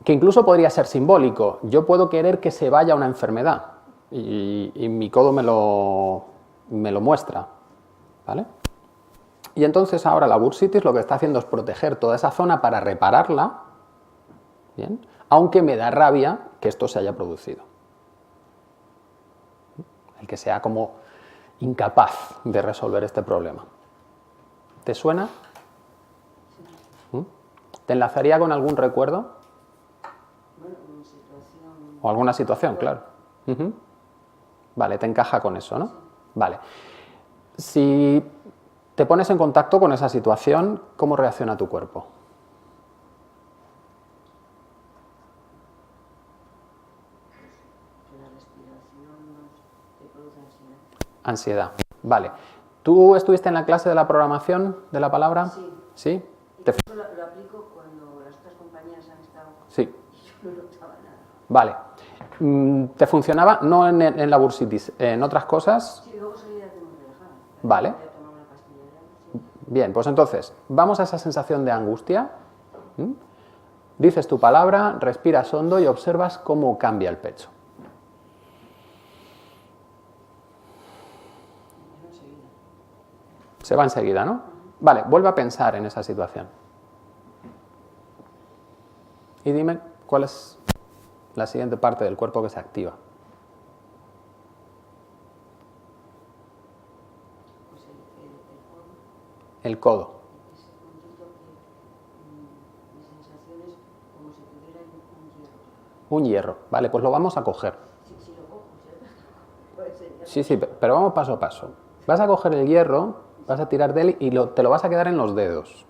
Que incluso podría ser simbólico. Yo puedo querer que se vaya una enfermedad y mi codo me lo muestra. ¿Vale? Y entonces ahora la bursitis lo que está haciendo es proteger toda esa zona para repararla, ¿bien? Aunque me da rabia que esto se haya producido. El que sea como incapaz de resolver este problema. ¿Te suena? ¿Mm? ¿Te enlazaría con algún recuerdo? Bueno, una situación... O alguna situación, claro. Ujú. Vale, te encaja con eso, ¿no? Vale. Si te pones en contacto con esa situación, ¿cómo reacciona tu cuerpo? Que la respiración te produce ansiedad. Ansiedad. Vale. ¿Tú estuviste en la clase de la programación de la palabra? Sí. ¿Sí? Incluso lo aplico cuando las otras compañeras han estado Sí. y yo no notaba nada. Vale. ¿Te funcionaba? No en la bursitis, en otras cosas. Sí, luego salía como relajada. Vale. Voy a tomar una pastilla de algo, sí. Bien, pues entonces, vamos a esa sensación de angustia. ¿Mm? Dices tu palabra, respiras hondo y observas cómo cambia el pecho. Eso enseguida. Se va enseguida, ¿no? Vale, vuelve a pensar en esa situación. Y dime cuál es la siguiente parte del cuerpo que se activa. Pues el codo, El codo. ese puntito que mi sensación es como si tuviera un hierro. Un hierro. Vale, pues lo vamos a coger. Si lo cojo, ¿cierto? Puede ser. Sí, sí, pero vamos paso a paso. Vas a coger el hierro, vas a tirar de él y te lo vas a quedar en los dedos.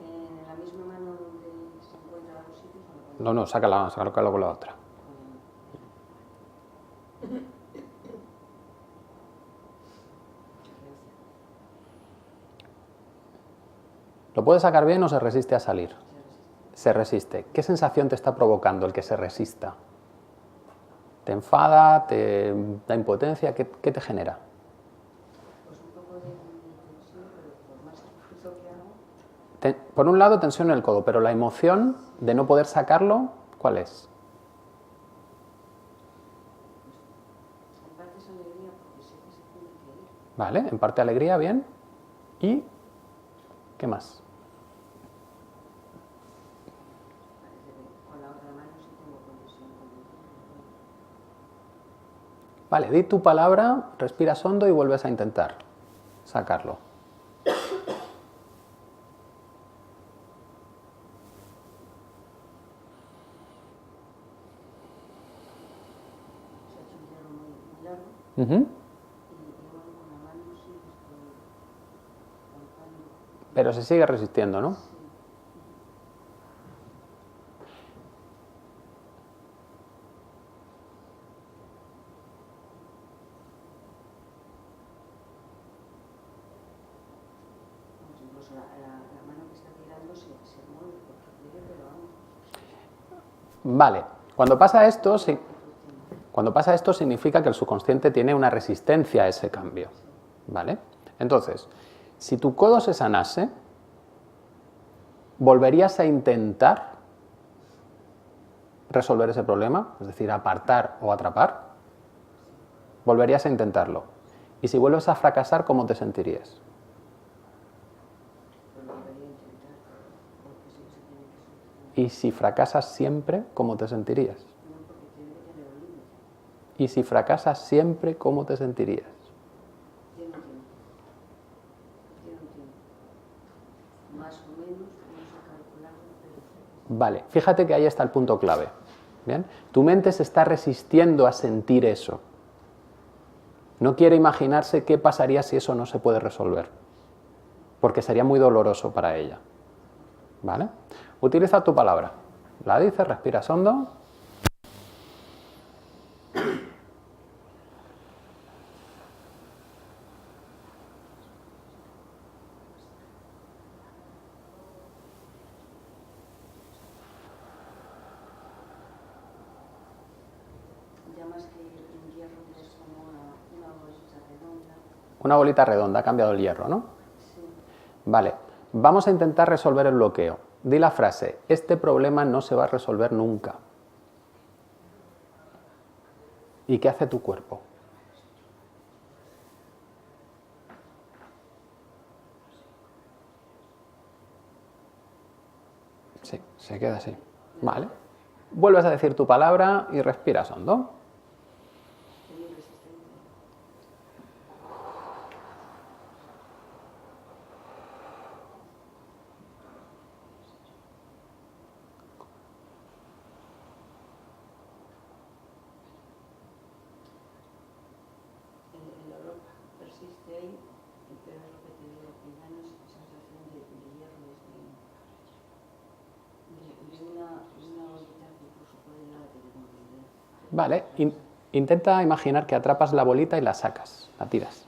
¿En la misma mano donde se encuentra la bursitis o la No, no, sácalo con la otra. ¿Lo puedes sacar bien o se resiste a salir? Se resiste. ¿Qué sensación te está provocando el que se resista? ¿Te enfada? ¿Te da impotencia? ¿Qué te genera? Pues un poco de tensión, pero por más esfuerzo que hago, Por un lado, tensión en el codo, pero la emoción de no poder sacarlo, ¿cuál es? en parte es alegría porque sé que se tiene que ir. Vale, en parte alegría, bien. ¿Y qué más? Parece que con la otra mano sí tengo conexión con el cuerpo. Vale, di tu palabra, respiras hondo y vuelves a intentar sacarlo. Se ha hecho un hierro muy largo Ujú. y bueno, con la mano sí estoy palpando. Pero se sigue resistiendo, ¿no? Sí. Vamos, incluso la mano que está tirando se mueve porque quiere, pero vamos. Vale, cuando pasa esto significa que el subconsciente tiene una resistencia a ese cambio. ¿Vale? Entonces, si tu codo se sanase, ¿volverías a intentar resolver ese problema? Es decir, apartar o atrapar. Volverías a intentarlo. Y si vuelves a fracasar, ¿cómo te sentirías? Pues lo debería intentar, porque sí que se tiene que solucionar. Y si fracasas siempre, ¿cómo te sentirías? No, porque tiene que tener un límite. Y si fracasas siempre, ¿cómo te sentirías? Tiene un tiempo. Tiene un tiempo. Más o menos, no sé calcularlo, pero sé que sí. Vale, fíjate que ahí está el punto clave. ¿Bien? Tu mente se está resistiendo a sentir eso. No quiere imaginarse qué pasaría si eso no se puede resolver, porque sería muy doloroso para ella. ¿Vale? Utiliza tu palabra. La dices, respiras hondo. Una bolita redonda, ha cambiado el hierro, ¿no? Vale, vamos a intentar resolver el bloqueo. Di la frase, este problema no se va a resolver nunca. ¿Y qué hace tu cuerpo? Sí, se queda así. Vale. Vuelves a decir tu palabra y respiras hondo. El dolor persiste ahí, pero es lo que te digo, que ya no es sensación de hierro, es de una bolita que incluso puede llegar a tener movilidad. Vale, intenta imaginar que atrapas la bolita y la sacas, la tiras.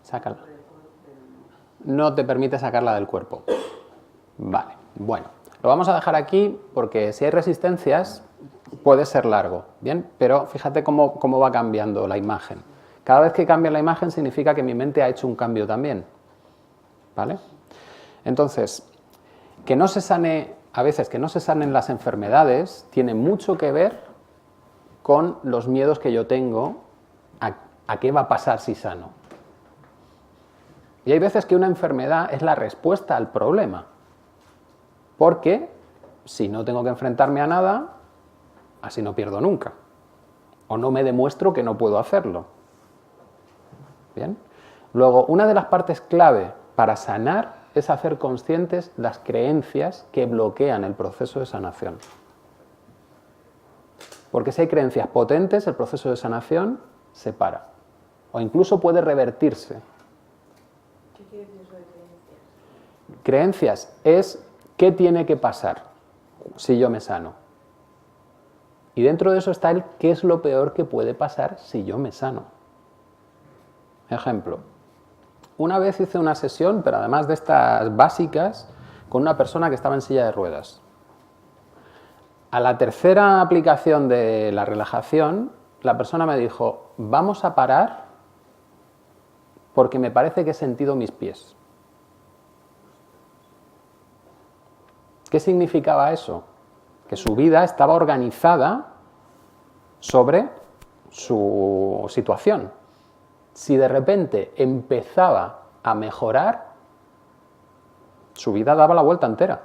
Sácala. No te permite sacarla del cuerpo. Vale, bueno, lo vamos a dejar aquí porque si hay resistencias puede ser largo, ¿bien? Pero fíjate cómo va cambiando la imagen. Cada vez que cambia la imagen significa que mi mente ha hecho un cambio también, ¿vale? Entonces, que no se sane, a veces que no se sanen las enfermedades tiene mucho que ver con los miedos que yo tengo a qué va a pasar si sano. Y hay veces que una enfermedad es la respuesta al problema. Porque si no tengo que enfrentarme a nada, así no pierdo nunca. O no me demuestro que no puedo hacerlo. ¿Bien? Luego, una de las partes clave para sanar es hacer conscientes las creencias que bloquean el proceso de sanación. Porque si hay creencias potentes, el proceso de sanación se para. O incluso puede revertirse. ¿Qué quiere decir eso de creencias? Creencias es qué tiene que pasar si yo me sano. Y dentro de eso está el qué es lo peor que puede pasar si yo me sano. Ejemplo, una vez hice una sesión, pero además de estas básicas, con una persona que estaba en silla de ruedas. A la tercera aplicación de la relajación, la persona me dijo, vamos a parar porque me parece que he sentido mis pies. ¿Qué significaba eso? Que su vida estaba organizada sobre su situación. Si de repente empezaba a mejorar, su vida daba la vuelta entera.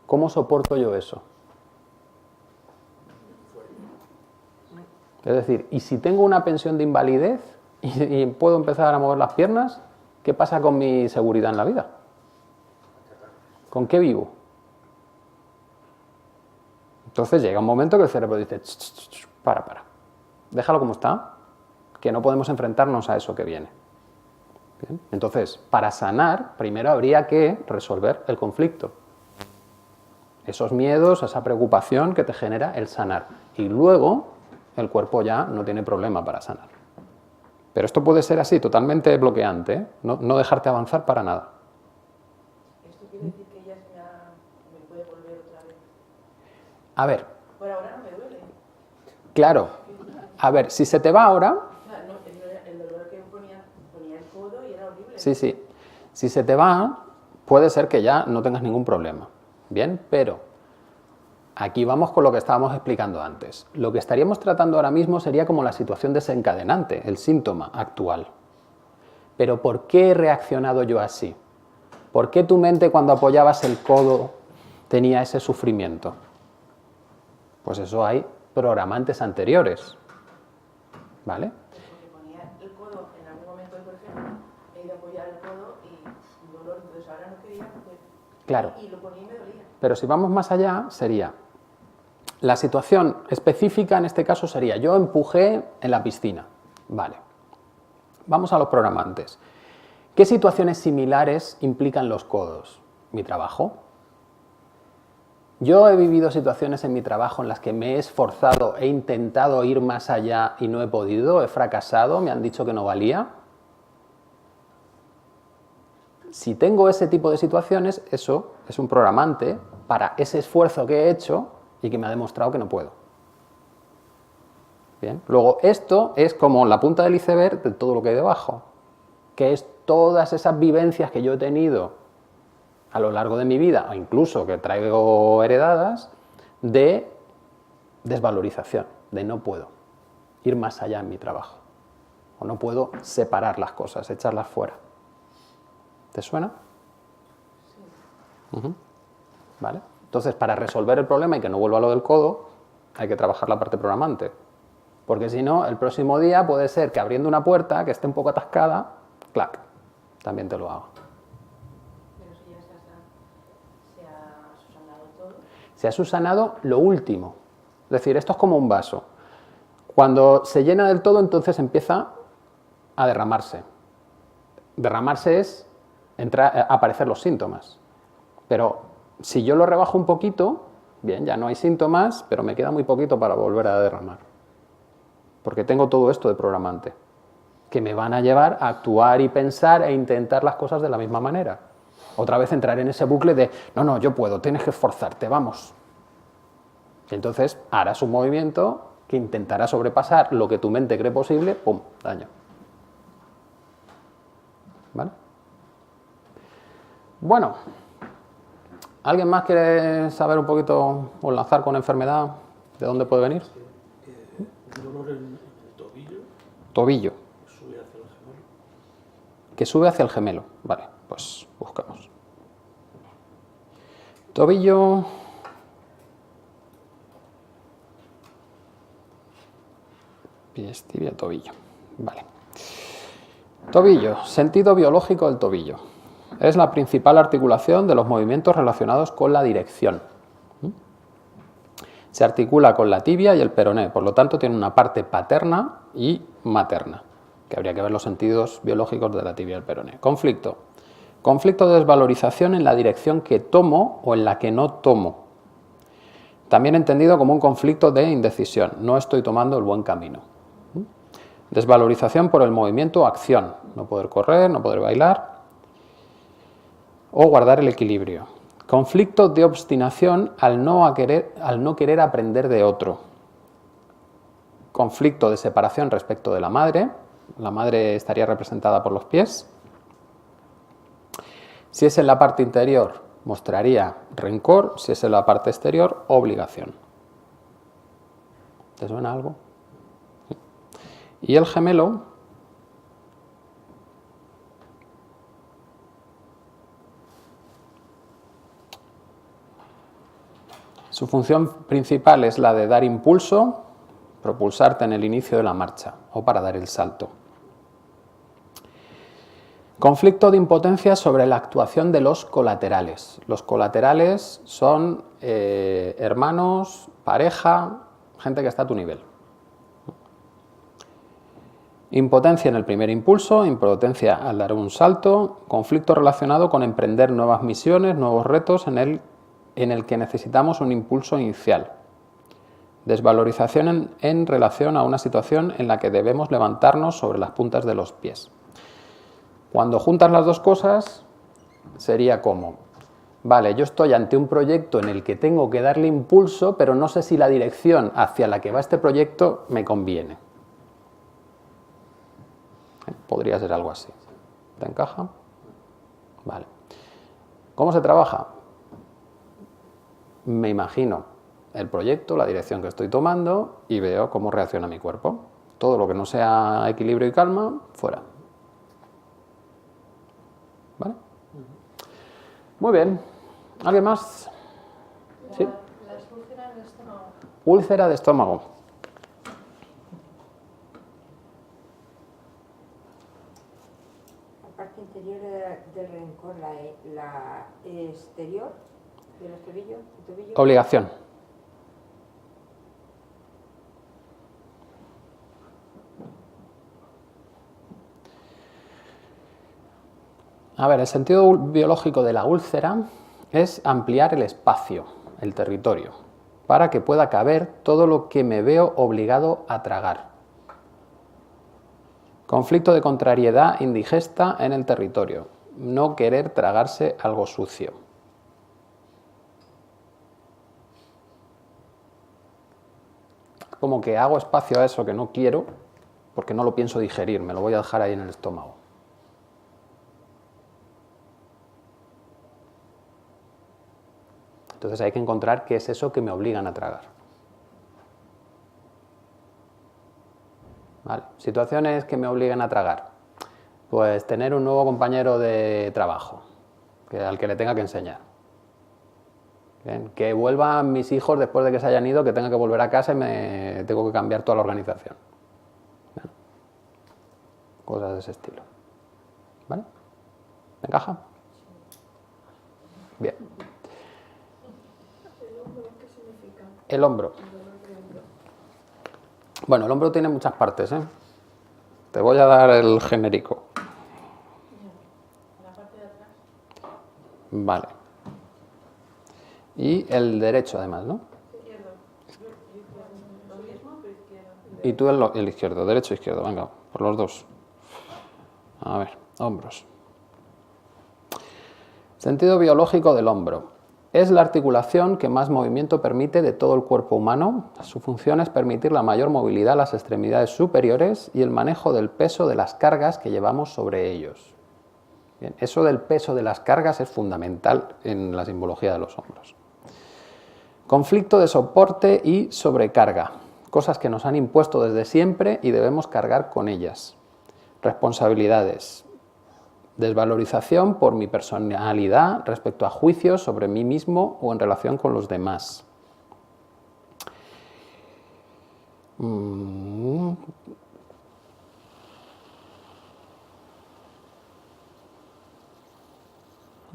¿Cómo soporto yo eso? Es decir, ¿y si tengo una pensión de invalidez y puedo empezar a mover las piernas? ¿Qué pasa con mi seguridad en la vida? ¿Con qué vivo? Entonces llega un momento que el cerebro dice, para, déjalo como está, que no podemos enfrentarnos a eso que viene. ¿Bien? Entonces, para sanar, primero habría que resolver el conflicto. Esos miedos, esa preocupación que te genera el sanar. Y luego, el cuerpo ya no tiene problema para sanar. Pero esto puede ser así, totalmente bloqueante, ¿eh? No dejarte avanzar para nada. ¿Esto quiere decir que ella me puede volver otra vez? A ver. Por ahora no me duele. Claro. A ver, si se te va ahora... El dolor que ponía el codo y era horrible. Sí. Si se te va, puede ser que ya no tengas ningún problema. Bien, pero aquí vamos con lo que estábamos explicando antes. Lo que estaríamos tratando ahora mismo sería como la situación desencadenante, el síntoma actual. Pero ¿por qué he reaccionado yo así? ¿Por qué tu mente cuando apoyabas el codo tenía ese sufrimiento? Pues eso hay programantes anteriores. ¿Vale? Porque ponía el codo en algún momento, por ejemplo, he ido a apoyar el codo y dolor, entonces ahora no quería porque... Claro. Y lo ponía y me dolía. Pero si vamos más allá, sería... La situación específica en este caso sería, yo empujé en la piscina. Vale. Vamos a los programantes. ¿Qué situaciones similares implican los codos? Mi trabajo. Yo he vivido situaciones en mi trabajo en las que me he esforzado, he intentado ir más allá y no he podido, he fracasado, me han dicho que no valía. Si tengo ese tipo de situaciones, eso es un programante para ese esfuerzo que he hecho y que me ha demostrado que no puedo. Bien. Luego, esto es como la punta del iceberg de todo lo que hay debajo, que es todas esas vivencias que yo he tenido a lo largo de mi vida, o incluso que traigo heredadas, de desvalorización, de no puedo ir más allá en mi trabajo, o no puedo separar las cosas, echarlas fuera. ¿Te suena? Sí. ¿Vale? Entonces, para resolver el problema y que no vuelva a lo del codo, hay que trabajar la parte programante. Porque si no, el próximo día puede ser que abriendo una puerta que esté un poco atascada, clac, también te lo hago. Pero si ya se ha subsanado todo. Se ha subsanado lo último. Es decir, esto es como un vaso. Cuando se llena del todo, entonces empieza a derramarse. Derramarse es aparecer los síntomas. Pero si yo lo rebajo un poquito, bien, ya no hay síntomas, pero me queda muy poquito para volver a derramar. Porque tengo todo esto de programante, que me van a llevar a actuar y pensar e intentar las cosas de la misma manera. Otra vez entrar en ese bucle de, no, yo puedo, tienes que esforzarte, vamos. Y entonces harás un movimiento que intentará sobrepasar lo que tu mente cree posible, ¡pum!, daño. ¿Vale? Bueno, ¿alguien más quiere saber un poquito o enlazar con enfermedad? ¿De dónde puede venir? Dolor en el tobillo. Tobillo. Sube hacia el gemelo. Que sube hacia el gemelo. Vale, pues buscamos. Tobillo. Pies, tibia, tobillo. Vale. Tobillo, sentido biológico del tobillo. Es la principal articulación de los movimientos relacionados con la dirección. Se articula con la tibia y el peroné, por lo tanto tiene una parte paterna y materna, que habría que ver los sentidos biológicos de la tibia y el peroné. Conflicto. Conflicto de desvalorización en la dirección que tomo o en la que no tomo. También entendido como un conflicto de indecisión, no estoy tomando el buen camino. Desvalorización por el movimiento o acción, no poder correr, no poder bailar o guardar el equilibrio. Conflicto de obstinación al no querer aprender de otro. Conflicto de separación respecto de la madre. La madre estaría representada por los pies. Si es en la parte interior, mostraría rencor. Si es en la parte exterior, obligación. ¿Te suena algo? Y el gemelo. Su función principal es la de dar impulso, propulsarte en el inicio de la marcha o para dar el salto. Conflicto de impotencia sobre la actuación de los colaterales. Los colaterales son hermanos, pareja, gente que está a tu nivel. Impotencia en el primer impulso, impotencia al dar un salto, conflicto relacionado con emprender nuevas misiones, nuevos retos en el que necesitamos un impulso inicial. Desvalorización en relación a una situación en la que debemos levantarnos sobre las puntas de los pies. Cuando juntas las dos cosas, sería como, vale, yo estoy ante un proyecto en el que tengo que darle impulso, pero no sé si la dirección hacia la que va este proyecto me conviene. Podría ser algo así. ¿Te encaja? Vale. ¿Cómo se trabaja? Me imagino el proyecto, la dirección que estoy tomando y veo cómo reacciona mi cuerpo. Todo lo que no sea equilibrio y calma, fuera. ¿Vale? Muy bien. ¿Alguien más? ¿Sí? Las úlceras de estómago. Úlcera de estómago. La parte interior del rencor, la exterior de los tobillos, el tobillo. Obligación. A ver, el sentido biológico de la úlcera es ampliar el espacio, el territorio, para que pueda caber todo lo que me veo obligado a tragar. Conflicto de contrariedad indigesta en el territorio, no querer tragarse algo sucio. como que hago espacio a eso que no quiero porque no lo pienso digerir, me lo voy a dejar ahí en el estómago. Entonces hay que encontrar qué es eso que me obligan a tragar. ¿Vale? Situaciones que me obligan a tragar. Pues tener un nuevo compañero de trabajo al que le tenga que enseñar. Bien, que vuelvan mis hijos después de que se hayan ido, que tenga que volver a casa y me tengo que cambiar toda la organización. Bien. Cosas de ese estilo. ¿Vale? ¿Me encaja? Bien. ¿El hombro qué significa? El hombro. El dolor de hombro. Bueno, el hombro tiene muchas partes, ¿eh? Te voy a dar el genérico. La parte de atrás. Vale. Y el derecho, además, ¿no? Izquierdo. Yo izquierdo. Lo mismo, pero izquierdo. Y tú el izquierdo, derecho e izquierdo, venga, por los dos. A ver, hombros. Sentido biológico del hombro. Es la articulación que más movimiento permite de todo el cuerpo humano. Su función es permitir la mayor movilidad a las extremidades superiores y el manejo del peso de las cargas que llevamos sobre ellos. Bien, eso del peso de las cargas es fundamental en la simbología de los hombros. Conflicto de soporte y sobrecarga. Cosas que nos han impuesto desde siempre y debemos cargar con ellas. Responsabilidades. Desvalorización por mi personalidad respecto a juicios sobre mí mismo o en relación con los demás.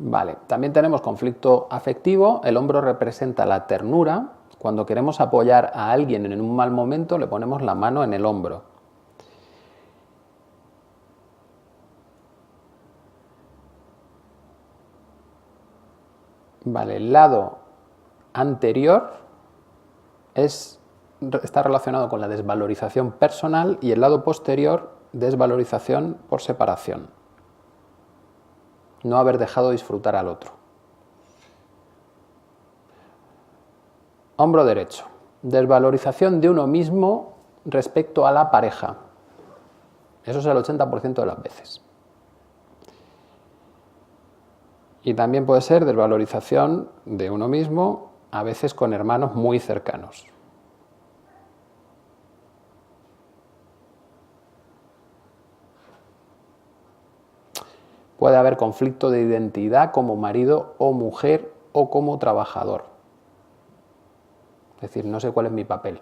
Vale, también tenemos conflicto afectivo. El hombro representa la ternura. Cuando queremos apoyar a alguien en un mal momento, le ponemos la mano en el hombro. Vale, el lado anterior está relacionado con la desvalorización personal y el lado posterior, desvalorización por separación. No haber dejado disfrutar al otro. Hombro derecho. Desvalorización de uno mismo respecto a la pareja. Eso es el 80% de las veces. Y también puede ser desvalorización de uno mismo, a veces con hermanos muy cercanos. Puede haber conflicto de identidad como marido o mujer o como trabajador. Es decir, no sé cuál es mi papel.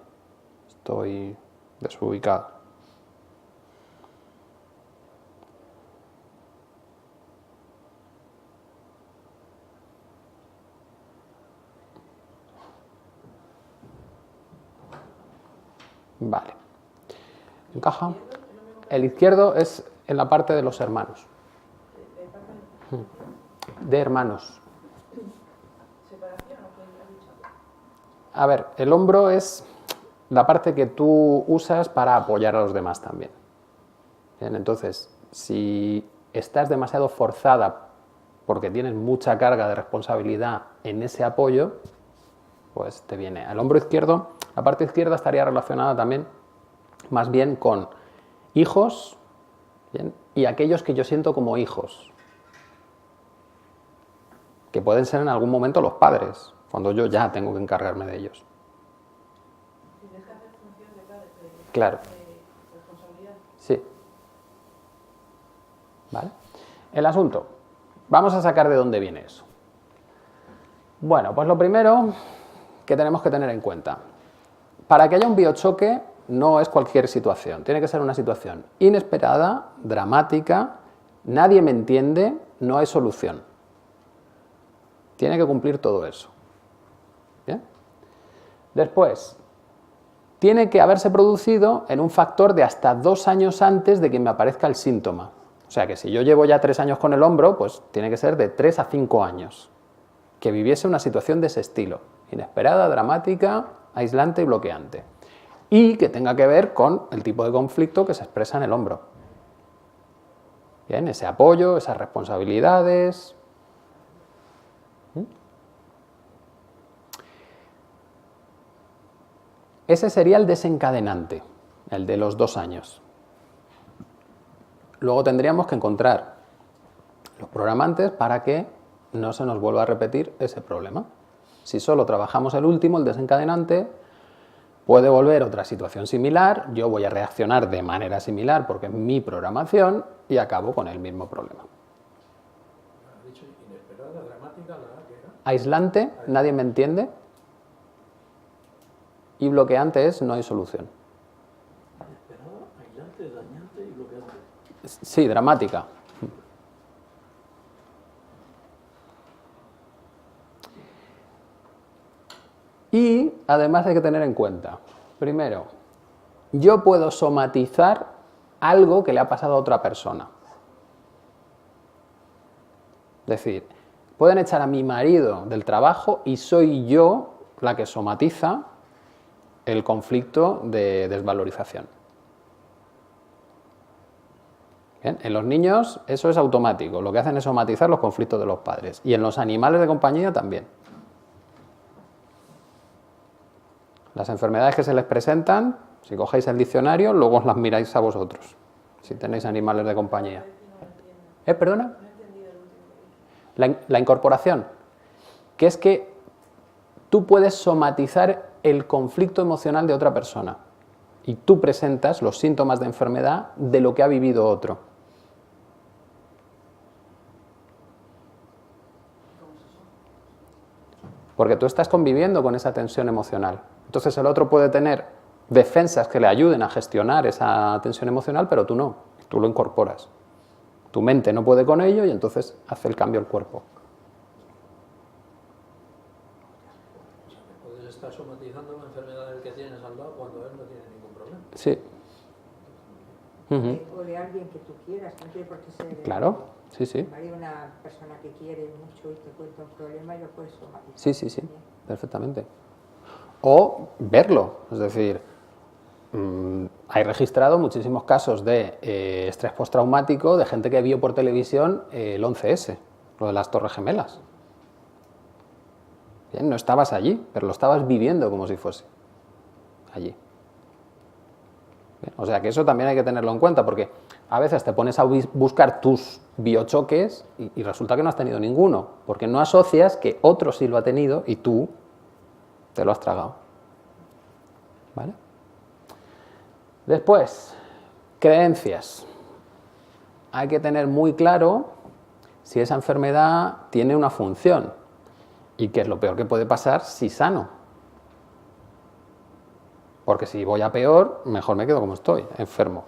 Estoy desubicado. Vale. ¿Encaja? El izquierdo es en la parte de los hermanos. De hermanos. ¿Separación o qué has dicho? A ver, el hombro es la parte que tú usas para apoyar a los demás también. Bien, entonces, si estás demasiado forzada porque tienes mucha carga de responsabilidad en ese apoyo, pues te viene. Al hombro izquierdo, la parte izquierda estaría relacionada también más bien con hijos, ¿bien? Y aquellos que yo siento como hijos, que pueden ser en algún momento los padres, cuando yo ya tengo que encargarme de ellos. Tienes que hacer función de padre, Claro. de responsabilidad. Sí. ¿Vale? El asunto. Vamos a sacar de dónde viene eso. Bueno, pues lo primero que tenemos que tener en cuenta. Para que haya un biochoque no es cualquier situación. Tiene que ser una situación inesperada, dramática, nadie me entiende, no hay solución. Tiene que cumplir todo eso. ¿Bien? Después, tiene que haberse producido en un factor de hasta 2 años antes de que me aparezca el síntoma. O sea que si yo llevo ya 3 años con el hombro, pues tiene que ser de 3 a 5 años. Que viviese una situación de ese estilo. Inesperada, dramática, aislante y bloqueante. Y que tenga que ver con el tipo de conflicto que se expresa en el hombro. Bien, ese apoyo, esas responsabilidades. Ese sería el desencadenante, el de los 2 años. Luego tendríamos que encontrar los programantes para que no se nos vuelva a repetir ese problema. Si solo trabajamos el último, el desencadenante, puede volver otra situación similar, yo voy a reaccionar de manera similar porque es mi programación y acabo con el mismo problema. Ha dicho inesperada, dramática, la que era. Aislante, nadie me entiende. Y bloqueante es no hay solución. Inesperada, aislante, dañante y bloqueante. Sí, dramática. Y además hay que tener en cuenta, primero, yo puedo somatizar algo que le ha pasado a otra persona. Es decir, pueden echar a mi marido del trabajo y soy yo la que somatiza el conflicto de desvalorización. Bien, en los niños eso es automático, lo que hacen es somatizar los conflictos de los padres. Y en los animales de compañía también. Las enfermedades que se les presentan, si cogéis el diccionario, luego os las miráis a vosotros, si tenéis animales de compañía. ¿Perdona? La incorporación, que es que tú puedes somatizar el conflicto emocional de otra persona y tú presentas los síntomas de enfermedad de lo que ha vivido otro. Porque tú estás conviviendo con esa tensión emocional. Entonces el otro puede tener defensas que le ayuden a gestionar esa tensión emocional, pero tú no, tú lo incorporas. Tu mente no puede con ello y entonces hace el cambio el cuerpo. O sea, que puedes estar somatizando la enfermedad del que tienes al lado cuando él no tiene ningún problema. Sí. O de alguien que tú quieras, no tiene por qué ser. Claro, sí. Hay una persona que quiere mucho y te cuenta un problema y lo puedes somatizar. Sí, perfectamente. O verlo, es decir, hay registrado muchísimos casos de estrés postraumático de gente que vio por televisión el 11S, lo de las Torres Gemelas. Bien, no estabas allí, pero lo estabas viviendo como si fuese allí. Bien, o sea que eso también hay que tenerlo en cuenta, porque a veces te pones a buscar tus biochoques y resulta que no has tenido ninguno, porque no asocias que otro sí lo ha tenido y tú te lo has tragado. ¿Vale? Después, creencias. Hay que tener muy claro si esa enfermedad tiene una función y qué es lo peor que puede pasar si sano. Porque si voy a peor, mejor me quedo como estoy, enfermo.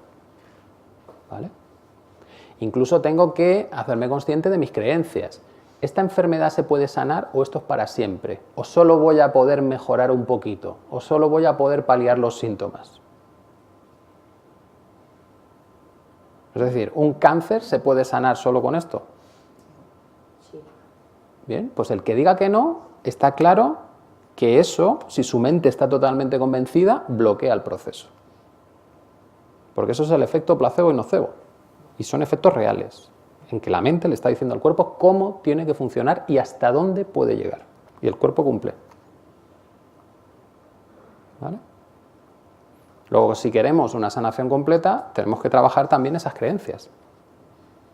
¿Vale? Incluso tengo que hacerme consciente de mis creencias. ¿Esta enfermedad se puede sanar o esto es para siempre? ¿O solo voy a poder mejorar un poquito? ¿O solo voy a poder paliar los síntomas? Es decir, ¿un cáncer se puede sanar solo con esto? Sí. Bien, pues el que diga que no, está claro que eso, si su mente está totalmente convencida, bloquea el proceso. Porque eso es el efecto placebo y nocebo. Y son efectos reales, en que la mente le está diciendo al cuerpo cómo tiene que funcionar y hasta dónde puede llegar. Y el cuerpo cumple. ¿Vale? Luego, si queremos una sanación completa, tenemos que trabajar también esas creencias.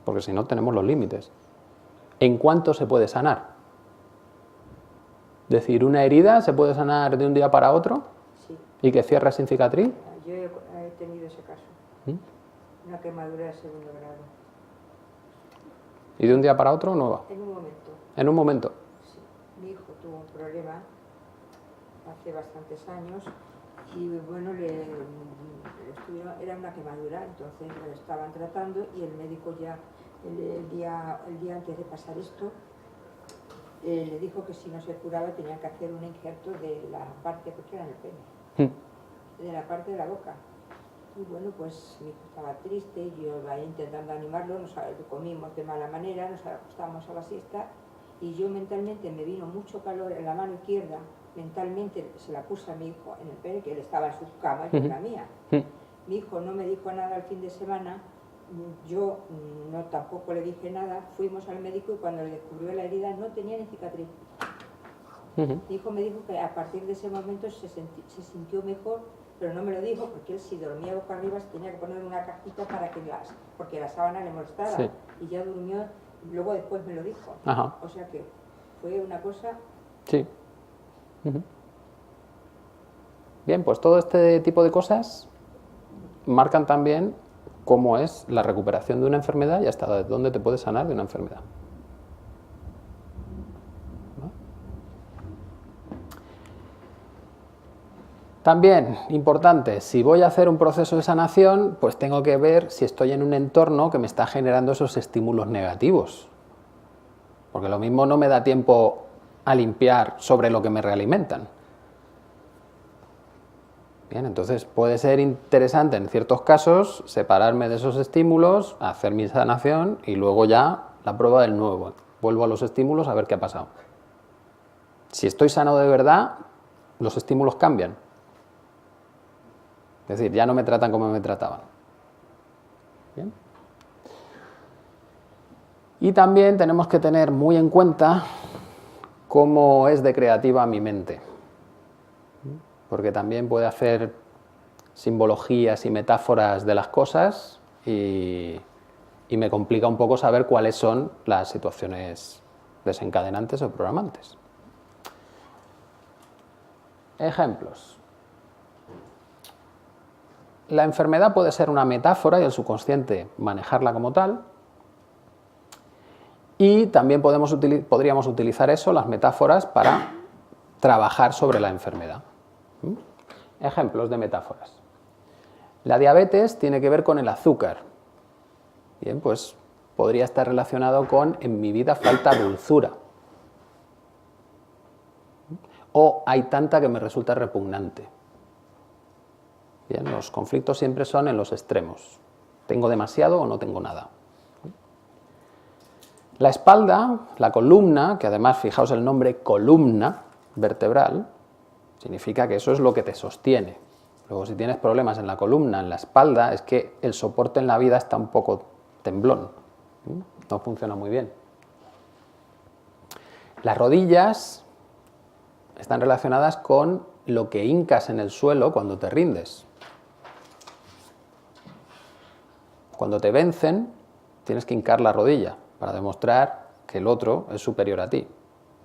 Porque si no, tenemos los límites. ¿En cuánto se puede sanar? Es decir, ¿una herida se puede sanar de un día para otro? Sí. ¿Y que cierra sin cicatriz? Yo he tenido ese caso. Una quemadura de segundo grado. ¿Y de un día para otro no va? En un momento. En un momento. Sí. Mi hijo tuvo un problema hace bastantes años y bueno, era una quemadura, entonces lo estaban tratando y el médico ya el día antes de pasar esto le dijo que si no se curaba tenía que hacer un injerto de la parte, porque era en el pene, de la parte de la boca. Y bueno, pues mi hijo estaba triste, yo iba intentando animarlo, nos comimos de mala manera, nos acostamos a la siesta y yo mentalmente me vino mucho calor en la mano izquierda, mentalmente se la puse a mi hijo en el pene, que él estaba en su cama y yo en la mía. Mi hijo no me dijo nada el fin de semana, yo tampoco le dije nada, fuimos al médico y cuando le descubrió la herida no tenía ni cicatriz. Ujú. Mi hijo me dijo que a partir de ese momento se sintió mejor, pero no me lo dijo porque él, si dormía boca arriba, se tenía que poner una cajita para que porque la sábana le molestaba. Sí. Y ya durmió, luego después me lo dijo. Ajá. O sea que fue una cosa. Sí. Ujú. Bien, pues todo este tipo de cosas marcan también cómo es la recuperación de una enfermedad y hasta dónde te puedes sanar de una enfermedad. ¿No? También, importante, si voy a hacer un proceso de sanación, pues tengo que ver si estoy en un entorno que me está generando esos estímulos negativos. Porque lo mismo no me da tiempo a limpiar sobre lo que me realimentan. Bien, entonces puede ser interesante en ciertos casos separarme de esos estímulos, hacer mi sanación y luego ya la prueba del nuevo. Vuelvo a los estímulos a ver qué ha pasado. Si estoy sano de verdad, los estímulos cambian. Es decir, ya no me tratan como me trataban. Bien. Y también tenemos que tener muy en cuenta cómo es de creativa mi mente. Porque también puede hacer simbologías y metáforas de las cosas y me complica un poco saber cuáles son las situaciones desencadenantes o programantes. Ejemplos. La enfermedad puede ser una metáfora y el subconsciente manejarla como tal. Y también podríamos utilizar eso, las metáforas, para trabajar sobre la enfermedad. Ejemplos de metáforas. La diabetes tiene que ver con el azúcar. Bien, pues podría estar relacionado con en mi vida falta dulzura. O hay tanta que me resulta repugnante. Bien, los conflictos siempre son en los extremos. ¿Tengo demasiado o no tengo nada? La espalda, la columna, que además fijaos el nombre columna vertebral, significa que eso es lo que te sostiene. Luego, si tienes problemas en la columna, en la espalda, es que el soporte en la vida está un poco temblón. No funciona muy bien. Las rodillas están relacionadas con lo que hincas en el suelo cuando te rindes. Cuando te vencen, tienes que hincar la rodilla para demostrar que el otro es superior a ti.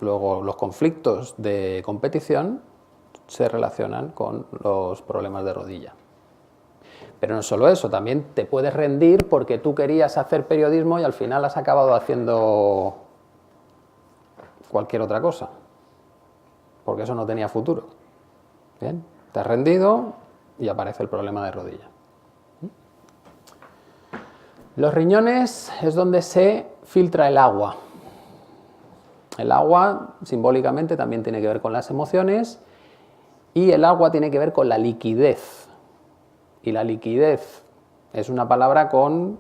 Luego, los conflictos de competición se relacionan con los problemas de rodilla. Pero no solo eso, también te puedes rendir porque tú querías hacer periodismo y al final has acabado haciendo cualquier otra cosa, porque eso no tenía futuro. Bien, te has rendido y aparece el problema de rodilla. Los riñones es donde se filtra el agua. El agua, simbólicamente, también tiene que ver con las emociones y el agua tiene que ver con la liquidez. Y la liquidez es una palabra con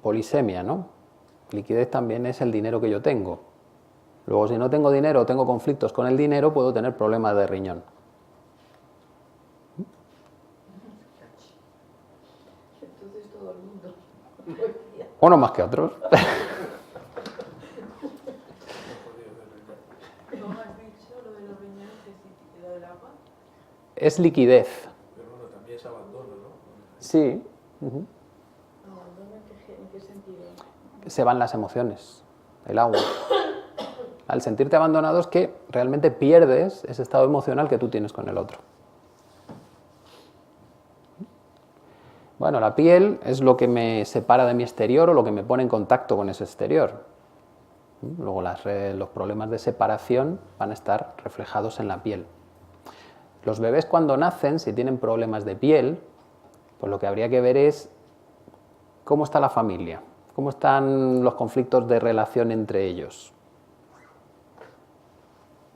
polisemia, ¿no? Liquidez también es el dinero que yo tengo. Luego, si no tengo dinero o tengo conflictos con el dinero, puedo tener problemas de riñón. Entonces todo el mundo. Unos más que otros. ¿Cómo has dicho lo de los riñones y lo del agua? Es liquidez. Pero bueno, también es abandono, ¿no? Sí. ¿Abandono en qué sentido? Se van las emociones, el agua. Al sentirte abandonado es que realmente pierdes ese estado emocional que tú tienes con el otro. Bueno, la piel es lo que me separa de mi exterior o lo que me pone en contacto con ese exterior. Luego los problemas de separación van a estar reflejados en la piel. Los bebés cuando nacen, si tienen problemas de piel, pues lo que habría que ver es cómo está la familia, cómo están los conflictos de relación entre ellos.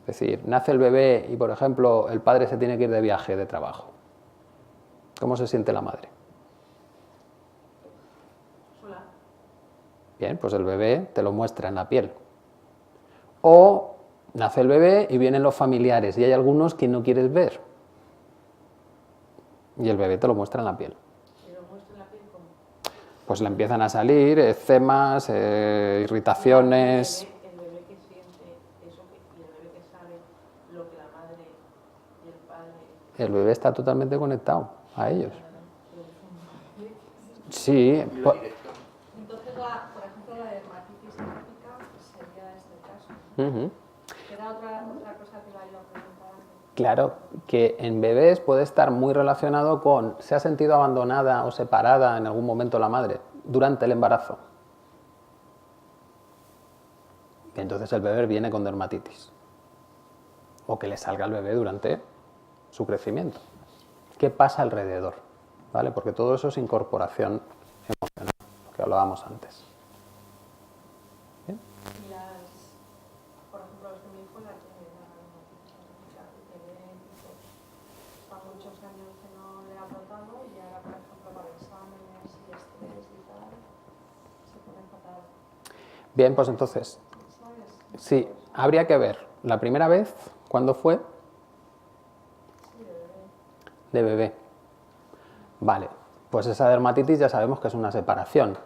Es decir, nace el bebé y, por ejemplo, el padre se tiene que ir de viaje de trabajo. ¿Cómo se siente la madre? Sola. Bien, pues el bebé te lo muestra en la piel. O nace el bebé y vienen los familiares y hay algunos que no quieres ver. Y el bebé te lo muestra en la piel. ¿Y lo muestra en la piel cómo? Pues le empiezan a salir eczemas, irritaciones. El bebé que siente eso y el bebé que sabe el bebé está totalmente conectado a ellos. Sí, Entonces, por ejemplo, la dermatitis atópica sería este caso. Era otra cosa que la iba a preguntar antes. claro que en bebés puede estar muy relacionado con se ha sentido abandonada o separada en algún momento la madre durante el embarazo. Y entonces el bebé viene con dermatitis. O que le salga al bebé durante su crecimiento. ¿Qué pasa alrededor? ¿Vale? Porque todo eso es incorporación emocional, lo que hablábamos antes. ¿Bien? Y por ejemplo, los de mi hijo la tiene la dermatitis atópica, que está muchos años que no le ha brotado y ahora, por ejemplo, para exámenes y estrés y tal, se pone fatal. Bien, pues entonces, ¿Sabes? sí, habría que ver la primera vez, ¿cuándo fue? Sí, de bebé. De bebé. Vale, pues esa dermatitis ya sabemos que es una separación.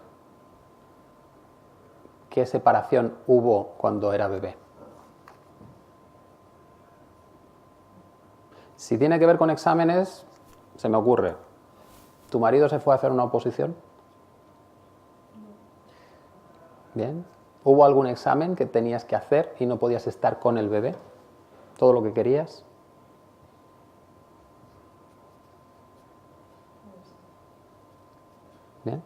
¿Qué separación hubo cuando era bebé? Si tiene que ver con exámenes, se me ocurre. ¿Tu marido se fue a hacer una oposición? Bien. ¿Hubo algún examen que tenías que hacer y no podías estar con el bebé? ¿Todo lo que querías? Bien.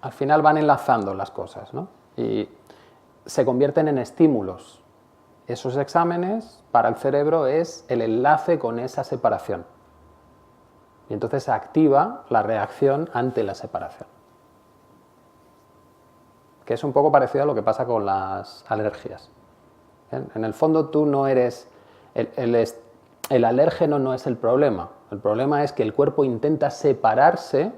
Al final van enlazando las cosas, ¿no? Y se convierten en estímulos. Esos exámenes para el cerebro es el enlace con esa separación. Y entonces se activa la reacción ante la separación. Que es un poco parecido a lo que pasa con las alergias. ¿Bien? En el fondo tú no eres... El alérgeno no es el problema. El problema es que el cuerpo intenta separarse,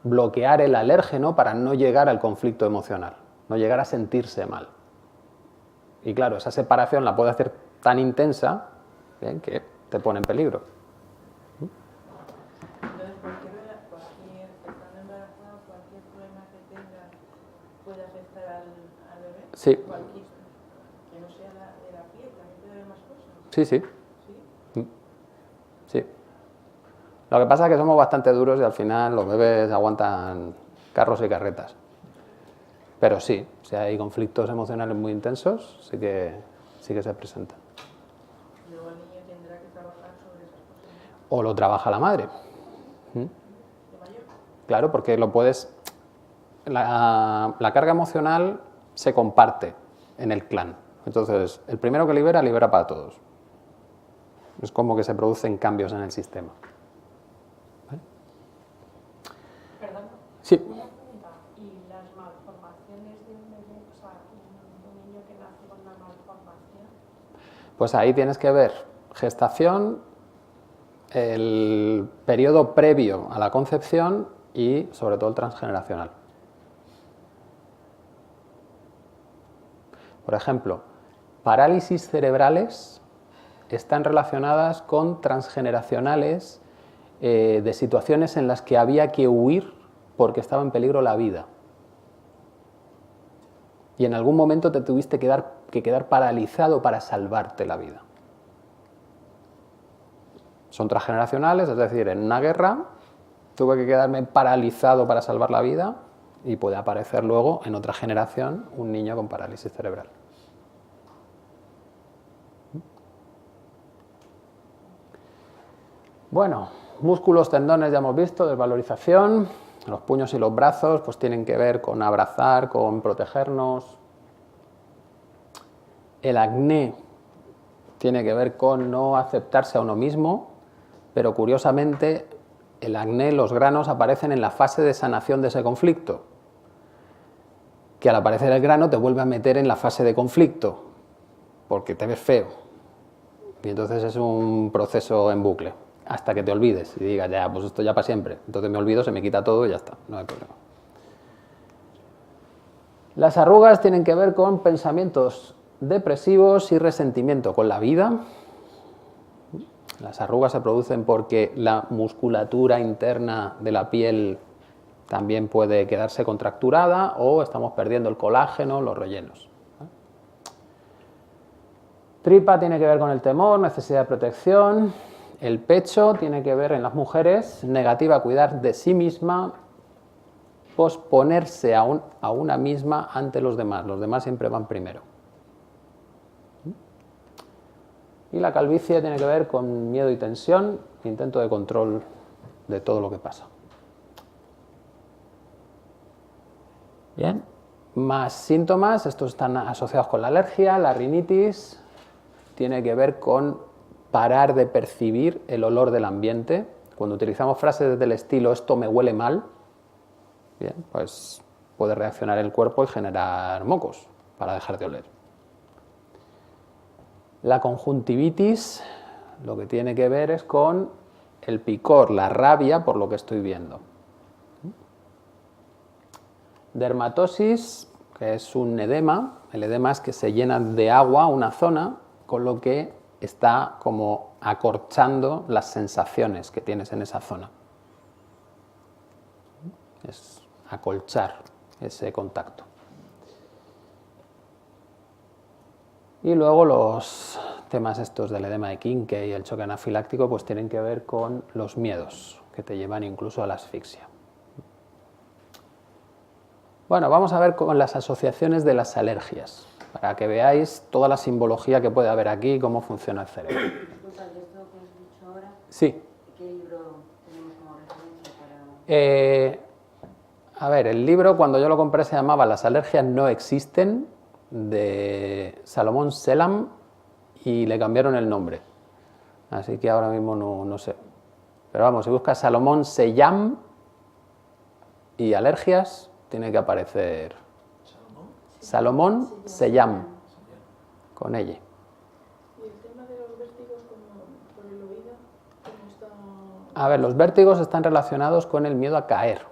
bloquear el alérgeno para no llegar al conflicto emocional, no llegar a sentirse mal. Y claro, esa separación la puede hacer tan intensa, ¿bien?, que te pone en peligro. Entonces, cualquier estando embarazada, cualquier problema que tenga puede afectar al bebé. Sí. Cualquier, que no sea de la piel, también puede haber más cosas. Sí, sí. ¿Sí? Sí. Lo que pasa es que somos bastante duros y al final los bebés aguantan carros y carretas. Pero sí, si hay conflictos emocionales muy intensos, sí que se presentan. Luego el niño tendrá que trabajar sobre esas cosas. O lo trabaja la madre. ¿De mayor? Claro, porque lo puedes... La carga emocional se comparte en el clan. Entonces, el primero que libera, libera para todos. Es como que se producen cambios en el sistema. ¿Vale? Perdón. Sí. Una pregunta. ¿Y las malformaciones de un bebé, o sea, un niño que nace con una malformación? Pues ahí tienes que ver gestación, el periodo previo a la concepción y sobre todo el transgeneracional. Por ejemplo, parálisis cerebrales están relacionadas con transgeneracionales de situaciones en las que había que huir porque estaba en peligro la vida. Y en algún momento te tuviste que quedar paralizado para salvarte la vida. Son transgeneracionales, es decir, en una guerra tuve que quedarme paralizado para salvar la vida y puede aparecer luego en otra generación un niño con parálisis cerebral. Bueno, músculos, tendones ya hemos visto, desvalorización. Los puños y los brazos pues tienen que ver con abrazar, con protegernos. El acné tiene que ver con no aceptarse a uno mismo, pero curiosamente el acné, los granos aparecen en la fase de sanación de ese conflicto, que al aparecer el grano te vuelve a meter en la fase de conflicto, porque te ves feo. Y entonces es un proceso en bucle, hasta que te olvides y digas, ya, pues esto ya para siempre. Entonces me olvido, se me quita todo y ya está, no hay problema. Las arrugas tienen que ver con pensamientos depresivos y resentimiento con la vida. Las arrugas se producen porque la musculatura interna de la piel también puede quedarse contracturada o estamos perdiendo el colágeno, los rellenos. Tripa tiene que ver con el temor, necesidad de protección. El pecho tiene que ver en las mujeres, negativa a cuidar de sí misma, posponerse a una misma ante los demás siempre van primero. Y la calvicie tiene que ver con miedo y tensión, intento de control de todo lo que pasa. Bien, más síntomas, estos están asociados con la alergia, la rinitis, tiene que ver con parar de percibir el olor del ambiente. Cuando utilizamos frases del estilo esto me huele mal, bien, pues puede reaccionar el cuerpo y generar mocos para dejar de oler. La conjuntivitis lo que tiene que ver es con el picor, la rabia por lo que estoy viendo. Dermatosis, que es un edema, el edema es que se llena de agua una zona, con lo que está como acorchando las sensaciones que tienes en esa zona. Es acolchar ese contacto. Y luego los temas estos del edema de Kincke y el choque anafiláctico pues tienen que ver con los miedos que te llevan incluso a la asfixia. Bueno, vamos a ver con las asociaciones de las alergias, para que veáis toda la simbología que puede haber aquí y cómo funciona el cerebro. Disculpa, ¿y esto que has dicho ahora? Sí. ¿Qué libro tenemos como referencia para...? A ver, el libro cuando yo lo compré se llamaba Las alergias no existen, de Salomón Selam, y le cambiaron el nombre. Así que ahora mismo no sé. Pero vamos, si buscas Salomón Selam y alergias, tiene que aparecer Salomón Selam, con ella. ¿Y el tema de los vértigos por el oído? ¿Cómo está? A ver, los vértigos están relacionados con el miedo a caer.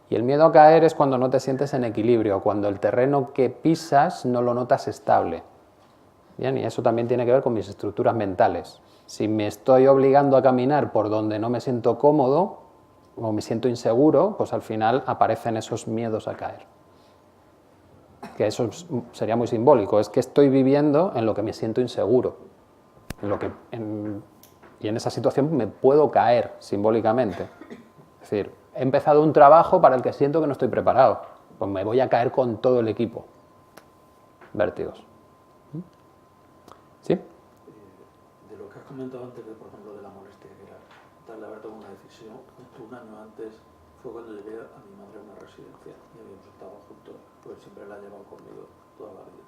Y el miedo a caer es cuando no te sientes en equilibrio, cuando el terreno que pisas no lo notas estable. Bien, y eso también tiene que ver con mis estructuras mentales. Si me estoy obligando a caminar por donde no me siento cómodo o me siento inseguro, pues al final aparecen esos miedos a caer. Que eso sería muy simbólico, es que estoy viviendo en lo que me siento inseguro. Y en esa situación me puedo caer simbólicamente. Es decir, he empezado un trabajo para el que siento que no estoy preparado, pues me voy a caer con todo el equipo. Vértigos. ¿Sí? De lo que has comentado antes, por ejemplo, de la molestia, que era darle haber tomado una decisión, justo un año antes fue cuando llevé a mi madre a una residencia y habíamos estado juntos, pues siempre la he llevado conmigo toda la vida.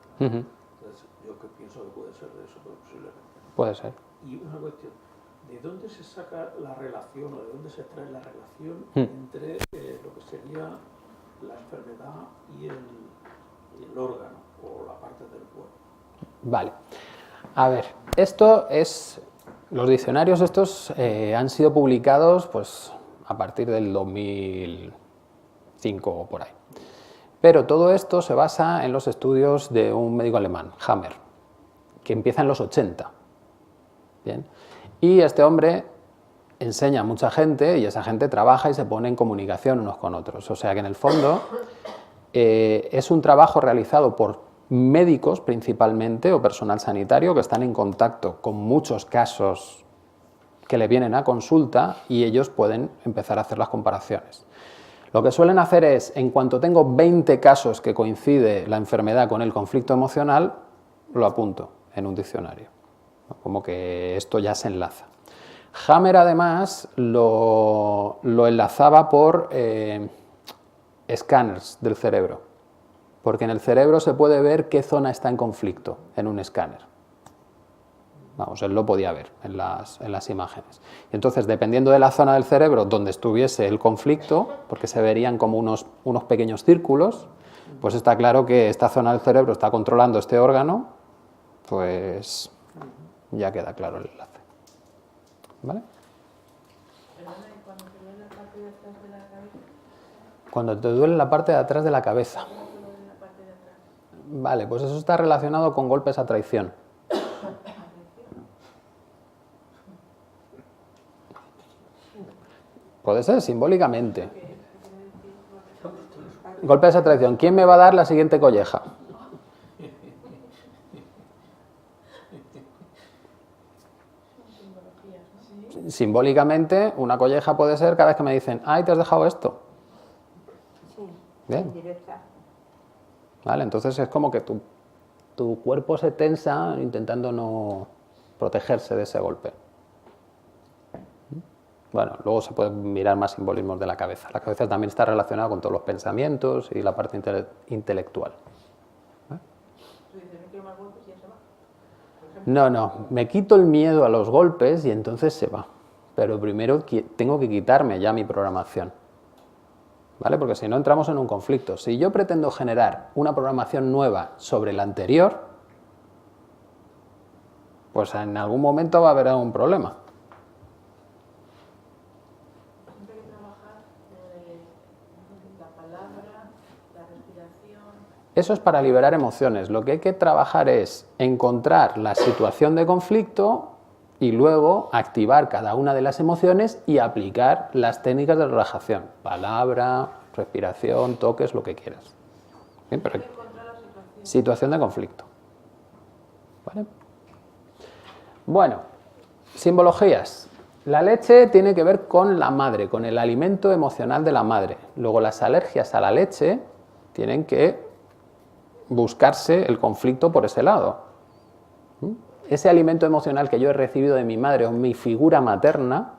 Entonces, yo que pienso que puede ser de eso, pero posiblemente. Puede ser. Y una cuestión, ¿de dónde se saca la relación o de dónde se extrae la relación entre lo que sería la enfermedad y el órgano o la parte del cuerpo? Vale. A ver, esto es... Los diccionarios estos han sido publicados pues, a partir del 2005 o por ahí. Pero todo esto se basa en los estudios de un médico alemán, Hammer, que empieza en los 80. Bien. Y este hombre enseña a mucha gente y esa gente trabaja y se pone en comunicación unos con otros. O sea que en el fondo es un trabajo realizado por médicos principalmente o personal sanitario que están en contacto con muchos casos que le vienen a consulta y ellos pueden empezar a hacer las comparaciones. Lo que suelen hacer es, en cuanto tengo 20 casos que coincide la enfermedad con el conflicto emocional, lo apunto en un diccionario. Como que esto ya se enlaza. Hammer además lo enlazaba por escáneres del cerebro. Porque en el cerebro se puede ver qué zona está en conflicto en un escáner. Vamos, él lo podía ver en las imágenes. Y entonces, dependiendo de la zona del cerebro donde estuviese el conflicto, porque se verían como unos pequeños círculos, pues está claro que esta zona del cerebro está controlando este órgano, pues ya queda claro el enlace. ¿Vale? Cuando te duele la parte de atrás de la cabeza. Vale, pues eso está relacionado con golpes a traición. Puede ser simbólicamente. Golpes a traición. ¿Quién me va a dar la siguiente colleja? simbólicamente, una colleja puede ser cada vez que me dicen, ¡ay, te has dejado esto! Sí, Bien. indirecta. ¿Vale? Entonces es como que tu cuerpo se tensa intentando no protegerse de ese golpe. Bueno, luego se pueden mirar más simbolismos de la cabeza. La cabeza también está relacionada con todos los pensamientos y la parte intelectual. Tú dices, no quiero más golpes y ya se va. Por ejemplo, No, me quito el miedo a los golpes y entonces se va. Pero primero tengo que quitarme ya mi programación. ¿Vale? Porque si no entramos en un conflicto. Si yo pretendo generar una programación nueva sobre la anterior, pues en algún momento va a haber algún problema. siempre hay que trabajar la palabra, la respiración. Eso es para liberar emociones. Lo que hay que trabajar es encontrar la situación de conflicto y luego activar cada una de las emociones y aplicar las técnicas de relajación. Palabra, respiración, toques, lo que quieras. Bien, pero Encontrar la situación. situación de conflicto. ¿Vale? Bueno, simbologías. La leche tiene que ver con la madre, con el alimento emocional de la madre. Luego las alergias a la leche tienen que buscarse el conflicto por ese lado. Ese alimento emocional que yo he recibido de mi madre o mi figura materna,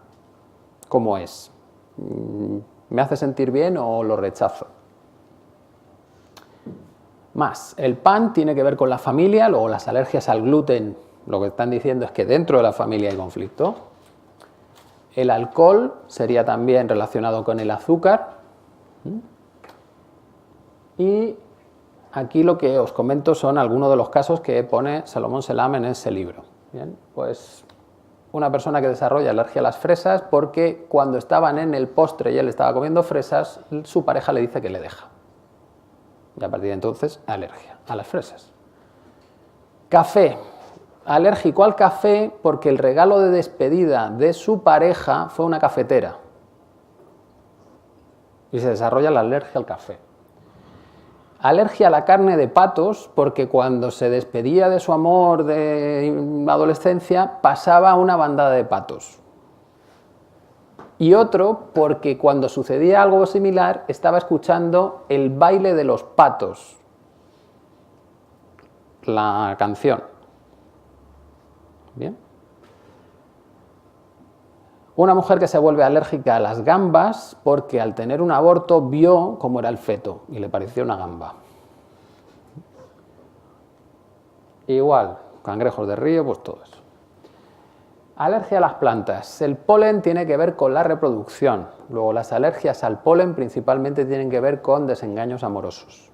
¿cómo es? ¿Me hace sentir bien o lo rechazo? Más, el pan tiene que ver con la familia, luego las alergias al gluten, lo que están diciendo es que dentro de la familia hay conflicto. El alcohol sería también relacionado con el azúcar. Y aquí lo que os comento son algunos de los casos que pone Salomón Selam en ese libro. Bien, pues una persona que desarrolla alergia a las fresas porque cuando estaban en el postre y él estaba comiendo fresas, su pareja le dice que le deja. Y a partir de entonces, alergia a las fresas. Café. Alérgico al café porque el regalo de despedida de su pareja fue una cafetera. Y se desarrolla la alergia al café. Alergia a la carne de patos porque cuando se despedía de su amor de adolescencia pasaba una bandada de patos. Y otro porque cuando sucedía algo similar estaba escuchando el baile de los patos, la canción. Bien. Una mujer que se vuelve alérgica a las gambas porque al tener un aborto vio cómo era el feto y le pareció una gamba. Igual, cangrejos de río, pues todo eso. Alergia a las plantas. El polen tiene que ver con la reproducción. Luego las alergias al polen principalmente tienen que ver con desengaños amorosos.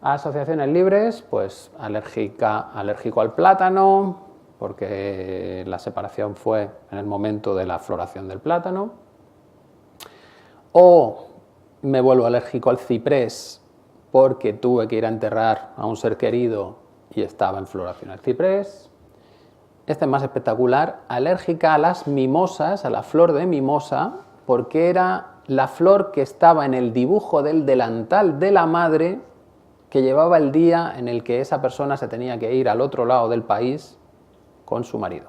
Asociaciones libres, pues alérgico al plátano, porque la separación fue en el momento de la floración del plátano. O me vuelvo alérgico al ciprés porque tuve que ir a enterrar a un ser querido y estaba en floración el ciprés. Este es más espectacular, alérgica a las mimosas, a la flor de mimosa, porque era la flor que estaba en el dibujo del delantal de la madre que llevaba el día en el que esa persona se tenía que ir al otro lado del país con su marido.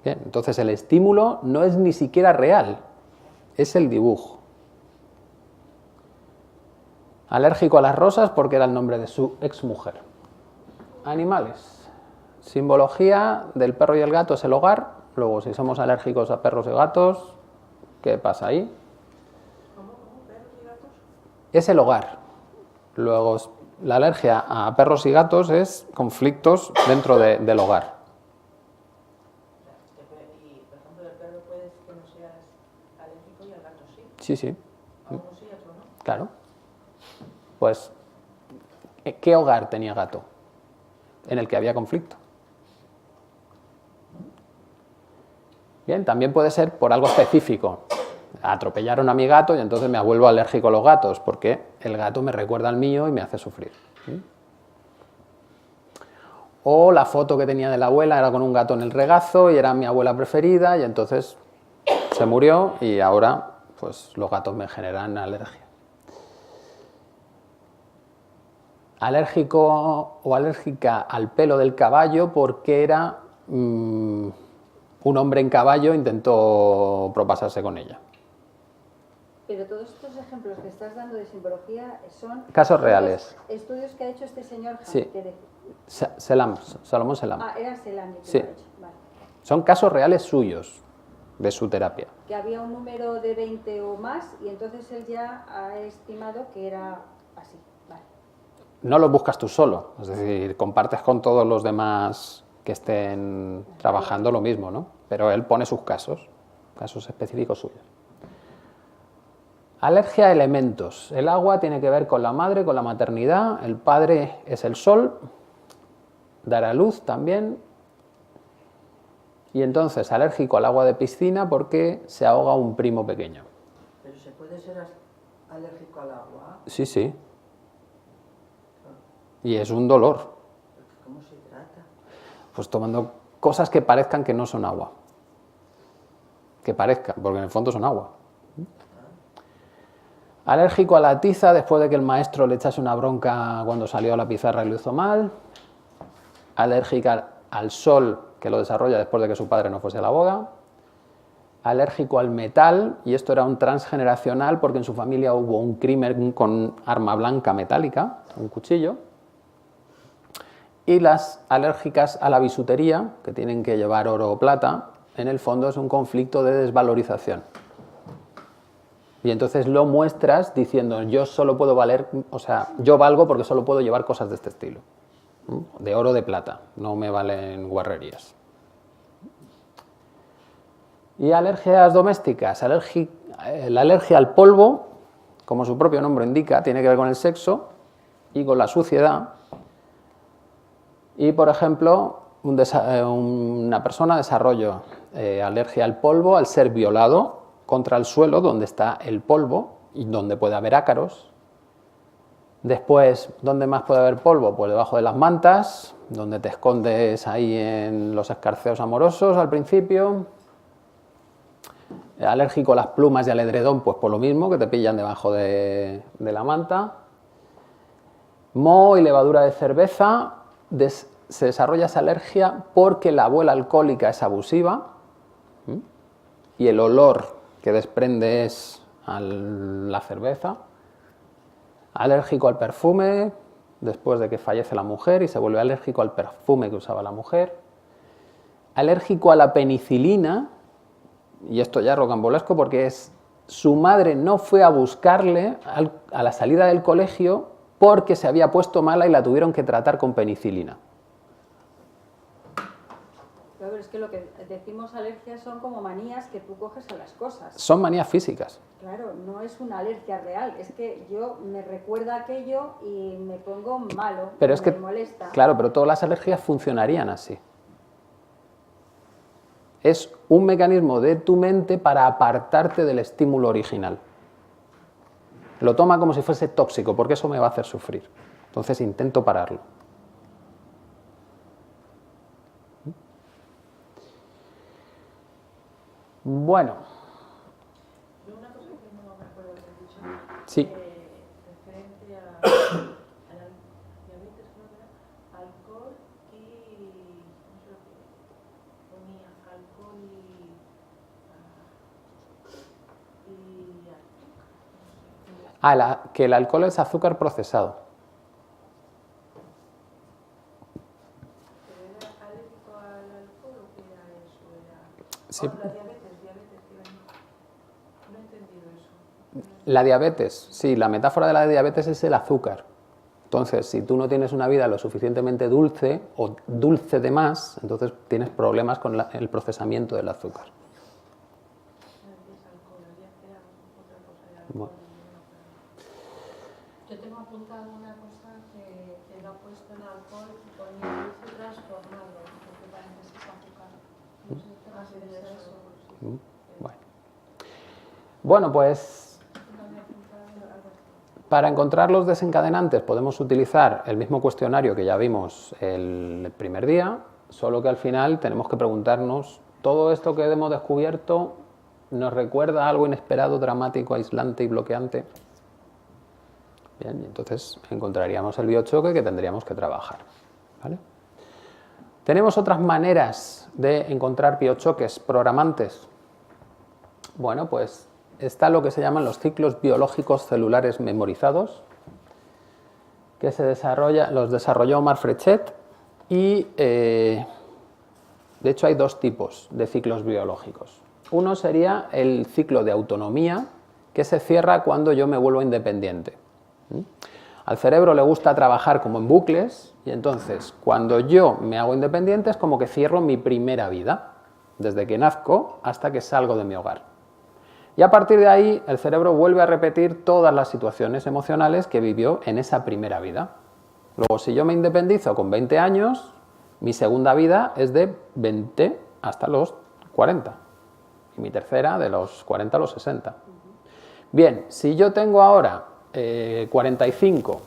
Bien, entonces el estímulo no es ni siquiera real, es el dibujo. Alérgico a las rosas porque era el nombre de su exmujer. Animales. Simbología del perro y el gato es el hogar. Luego, si somos alérgicos a perros y gatos, ¿qué pasa ahí? ¿Cómo? ¿Perros y gatos? Es el hogar. Luego, la alergia a perros y gatos es conflictos dentro del hogar. Y, por ejemplo, el perro puede que no seas alérgico y el gato sí. Sí, sí. A uno sí, a otro no. Claro. Pues, ¿qué hogar tenía gato? En el que había conflicto. Bien, también puede ser por algo específico. Atropellaron a mi gato y entonces me vuelvo alérgico a los gatos, porque el gato me recuerda al mío y me hace sufrir. O la foto que tenía de la abuela era con un gato en el regazo y era mi abuela preferida y entonces se murió y ahora pues los gatos me generan alergia. Alérgico o alérgica al pelo del caballo porque era un hombre en caballo intentó propasarse con ella. Pero todos estos ejemplos que estás dando de simbología son... Casos reales. Estudios que ha hecho este señor Sí. Hammer. Salomón Selam. Ah, era Selam. Sí. Vale. Son casos reales suyos, de su terapia. Que había un número de 20 o más y entonces él ya ha estimado que era así. Vale. No lo buscas tú solo, es decir, compartes con todos los demás que estén trabajando lo mismo, ¿no? Pero él pone sus casos específicos suyos. Alergia a elementos. El agua tiene que ver con la madre, con la maternidad. El padre es el sol. Dar a luz también. Y entonces alérgico al agua de piscina porque se ahoga un primo pequeño. Pero se puede ser alérgico al agua. Sí, sí. Y es un dolor. ¿Cómo se trata? Pues tomando cosas que parezcan que no son agua. Que parezcan, porque en el fondo son agua. Alérgico a la tiza después de que el maestro le echase una bronca cuando salió a la pizarra y lo hizo mal. Alérgica al sol, que lo desarrolla después de que su padre no fuese a la boda. Alérgico al metal, y esto era un transgeneracional porque en su familia hubo un crimen con arma blanca metálica, un cuchillo. Y las alérgicas a la bisutería, que tienen que llevar oro o plata, en el fondo es un conflicto de desvalorización. Y entonces lo muestras diciendo, yo solo puedo valer, o sea, yo valgo porque solo puedo llevar cosas de este estilo. De oro o de plata, no me valen guarrerías. Y alergias domésticas. La alergia al polvo, como su propio nombre indica, tiene que ver con el sexo y con la suciedad. Y, por ejemplo, una persona desarrolla alergia al polvo al ser violado contra el suelo donde está el polvo y donde puede haber ácaros. Después, ¿dónde más puede haber polvo? Pues debajo de las mantas, donde te escondes ahí en los escarceos amorosos al principio. Alérgico a las plumas y al edredón, pues por lo mismo, que te pillan debajo de la manta. Moho y levadura de cerveza. Se desarrolla esa alergia porque la abuela alcohólica es abusiva y el olor que desprende es a la cerveza. Alérgico al perfume, después de que fallece la mujer y se vuelve alérgico al perfume que usaba la mujer. Alérgico a la penicilina, y esto ya es rocambolesco porque su madre no fue a buscarle a la salida del colegio porque se había puesto mala y la tuvieron que tratar con penicilina. Pero es que lo que decimos alergias son como manías que tú coges a las cosas. Son manías físicas. Claro, no es una alergia real, es que yo me recuerda aquello y me pongo malo, Pero es me que, molesta. claro, pero todas las alergias funcionarían así. Es un mecanismo de tu mente para apartarte del estímulo original. Lo toma como si fuese tóxico, porque eso me va a hacer sufrir. Entonces intento pararlo. Bueno. Una cosa que no me acuerdo de haber dicho, Sí. referente a la diabetes, creo que era alcohol y, no sé lo que ponía, alcohol y azúcar, no sé. Que el alcohol es azúcar procesado. ¿Pero era alérgico al alcohol o qué era eso? Sí. La diabetes, no he entendido eso. La diabetes, sí, la metáfora de la diabetes es el azúcar. Entonces, si tú no tienes una vida lo suficientemente dulce o dulce de más, entonces tienes problemas con el procesamiento del azúcar. Bueno. Yo tengo apuntado una cosa que lo ha puesto en alcohol y ponía dulce transformado, porque parece que es azúcar. No sé qué va a ser eso. Bueno, pues para encontrar los desencadenantes podemos utilizar el mismo cuestionario que ya vimos el primer día, solo que al final tenemos que preguntarnos, ¿todo esto que hemos descubierto nos recuerda a algo inesperado, dramático, aislante y bloqueante? Bien, y entonces encontraríamos el biochoque que tendríamos que trabajar, ¿vale? ¿Tenemos otras maneras de encontrar biochoques programantes? Bueno, pues está lo que se llaman los ciclos biológicos celulares memorizados, que los desarrolló Omar Frechet y, de hecho, hay dos tipos de ciclos biológicos. Uno sería el ciclo de autonomía, que se cierra cuando yo me vuelvo independiente. Al cerebro le gusta trabajar como en bucles y entonces cuando yo me hago independiente es como que cierro mi primera vida, desde que nazco hasta que salgo de mi hogar. Y a partir de ahí el cerebro vuelve a repetir todas las situaciones emocionales que vivió en esa primera vida. Luego, si yo me independizo con 20 años, mi segunda vida es de 20 hasta los 40 y mi tercera de los 40 a los 60. Bien, si yo tengo ahora 45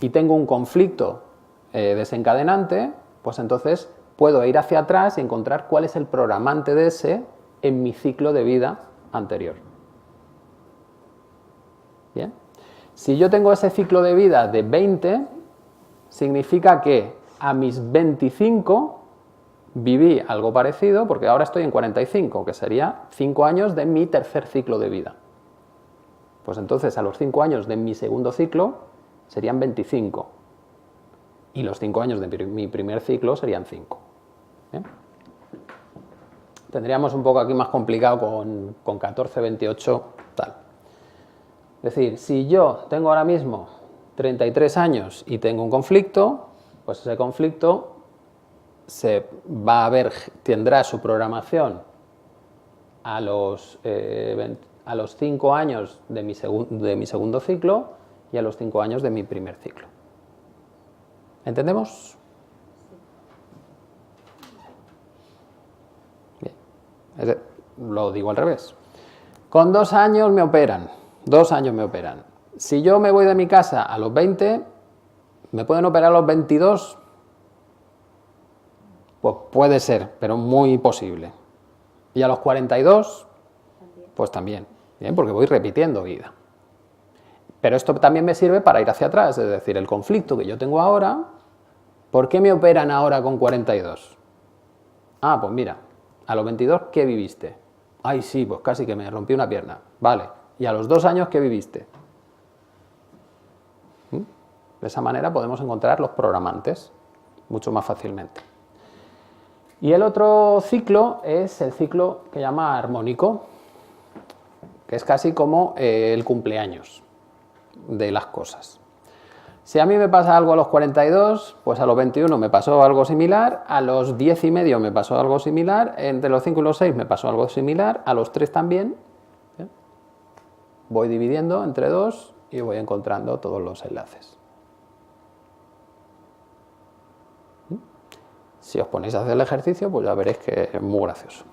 y tengo un conflicto desencadenante, pues entonces puedo ir hacia atrás y encontrar cuál es el programante de ese en mi ciclo de vida anterior. Bien, si yo tengo ese ciclo de vida de 20, significa que a mis 25 viví algo parecido, porque ahora estoy en 45, que sería 5 años de mi tercer ciclo de vida. Pues entonces a los 5 años de mi segundo ciclo serían 25 y los 5 años de mi primer ciclo serían 5. ¿Bien? Tendríamos un poco aquí más complicado con 14, 28, tal. Es decir, si yo tengo ahora mismo 33 años y tengo un conflicto, pues ese conflicto tendrá su programación a los 5 años de mi segundo ciclo y a los 5 años de mi primer ciclo. ¿Entendemos? Bien. Lo digo al revés. Con 2 años me operan. 2 años me operan. Si yo me voy de mi casa a los 20, ¿me pueden operar a los 22? Pues puede ser, pero muy posible. ¿Y a los 42? Pues también. Bien, porque voy repitiendo vida. Pero esto también me sirve para ir hacia atrás, es decir, el conflicto que yo tengo ahora, ¿por qué me operan ahora con 42? Ah, pues mira, a los 22, ¿qué viviste? Ay, sí, pues casi que me rompí una pierna. Vale, ¿y a los 2 años qué viviste? De esa manera podemos encontrar los programantes mucho más fácilmente. Y el otro ciclo es el ciclo que llama armónico, que es casi como el cumpleaños de las cosas. Si a mí me pasa algo a los 42, pues a los 21 me pasó algo similar, a los 10 y medio me pasó algo similar, entre los 5 y los 6 me pasó algo similar, a los 3 también. ¿Bien? Voy dividiendo entre 2 y voy encontrando todos los enlaces. Si os ponéis a hacer el ejercicio, pues ya veréis que es muy gracioso.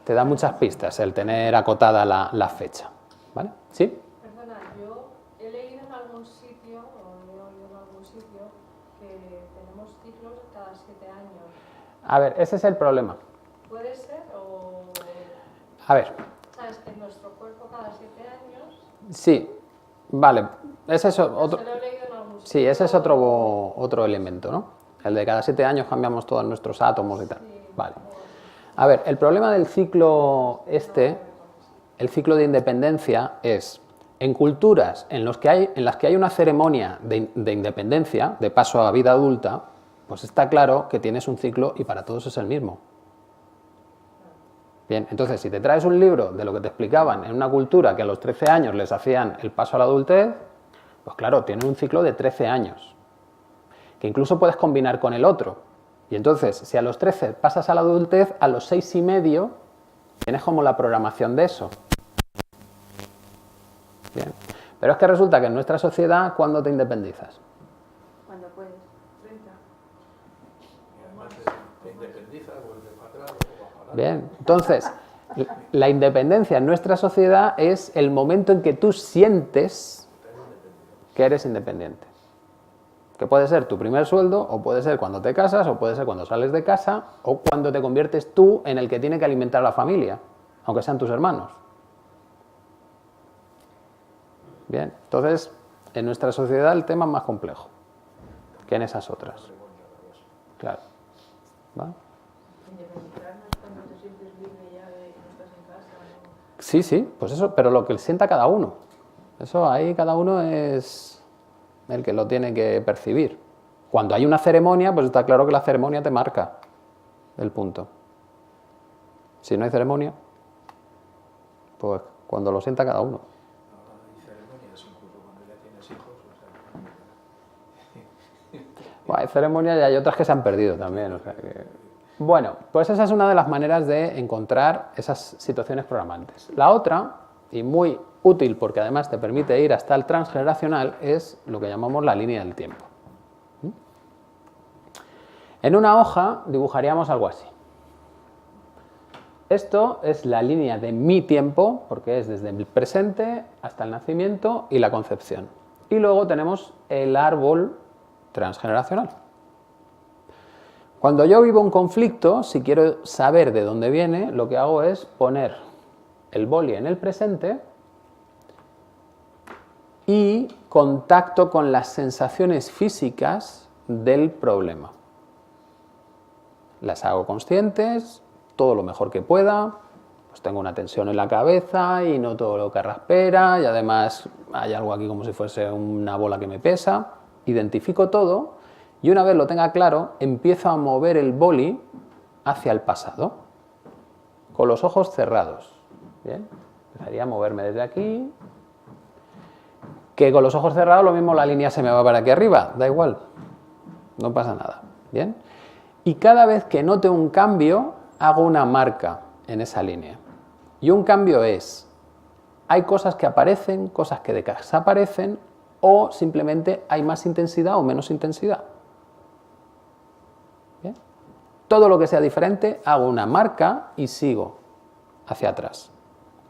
Te da muchas pistas el tener acotada la fecha. ¿Vale? ¿Sí? Perdona, yo he leído en algún sitio, o he oído en algún sitio, que tenemos ciclos cada 7 años. A ver, ese es el problema. ¿Puede ser o...? A ver. ¿Sabes? En nuestro cuerpo cada 7 años... Sí, vale. Ese es otro... Se lo he leído en algún sitio. Sí, ese es otro elemento, ¿no? El de cada 7 años cambiamos todos nuestros átomos y tal. Vale. A ver, el problema del ciclo el ciclo de independencia es, en culturas en las que hay una ceremonia de independencia, de paso a vida adulta, pues está claro que tienes un ciclo y para todos es el mismo. Bien, entonces si te traes un libro de lo que te explicaban en una cultura que a los 13 años les hacían el paso a la adultez, pues claro, tienen un ciclo de 13 años. Que incluso puedes combinar con el otro. Y entonces, si a los 13 pasas a la adultez, a los 6 y medio tienes como la programación de eso. Bien. Pero es que resulta que en nuestra sociedad, ¿cuándo te independizas? Cuando puedes. 30. Te independizas, vuelves para atrás o vas para adelante. Bien, entonces, la independencia en nuestra sociedad es el momento en que tú sientes que eres independiente. Que puede ser tu primer sueldo, o puede ser cuando te casas, o puede ser cuando sales de casa, o cuando te conviertes tú en el que tiene que alimentar a la familia, aunque sean tus hermanos. Bien, entonces, en nuestra sociedad el tema es más complejo que en esas otras. Claro. ¿va? Independizarnos cuando te sientes libre ya de que no estás en casa. ¿No? Sí, sí, pues eso, pero lo que sienta cada uno. Eso ahí cada uno es el que lo tiene que percibir. Cuando hay una ceremonia, pues está claro que la ceremonia te marca el punto. Si no hay ceremonia, pues cuando lo sienta cada uno. Ahora hay ceremonias incluso cuando ya tienes hijos. O sea, Bueno, hay ceremonias y hay otras que se han perdido también. O sea que... Bueno, pues esa es una de las maneras de encontrar esas situaciones programantes. La otra, y muy útil porque además te permite ir hasta el transgeneracional, es lo que llamamos la línea del tiempo. En una hoja dibujaríamos algo así. Esto es la línea de mi tiempo, porque es desde el presente hasta el nacimiento y la concepción. Y luego tenemos el árbol transgeneracional. Cuando yo vivo un conflicto, si quiero saber de dónde viene, lo que hago es poner el boli en el presente y contacto con las sensaciones físicas del problema. Las hago conscientes, todo lo mejor que pueda, pues tengo una tensión en la cabeza y noto lo que carraspera y además hay algo aquí como si fuese una bola que me pesa, identifico todo y una vez lo tenga claro, empiezo a mover el boli hacia el pasado, con los ojos cerrados. Bien, empezaría a moverme desde aquí, que con los ojos cerrados lo mismo la línea se me va para aquí arriba, da igual, no pasa nada. Bien, y cada vez que note un cambio, hago una marca en esa línea. Y un cambio es, hay cosas que aparecen, cosas que desaparecen, o simplemente hay más intensidad o menos intensidad. ¿Bien? Todo lo que sea diferente, hago una marca y sigo hacia atrás.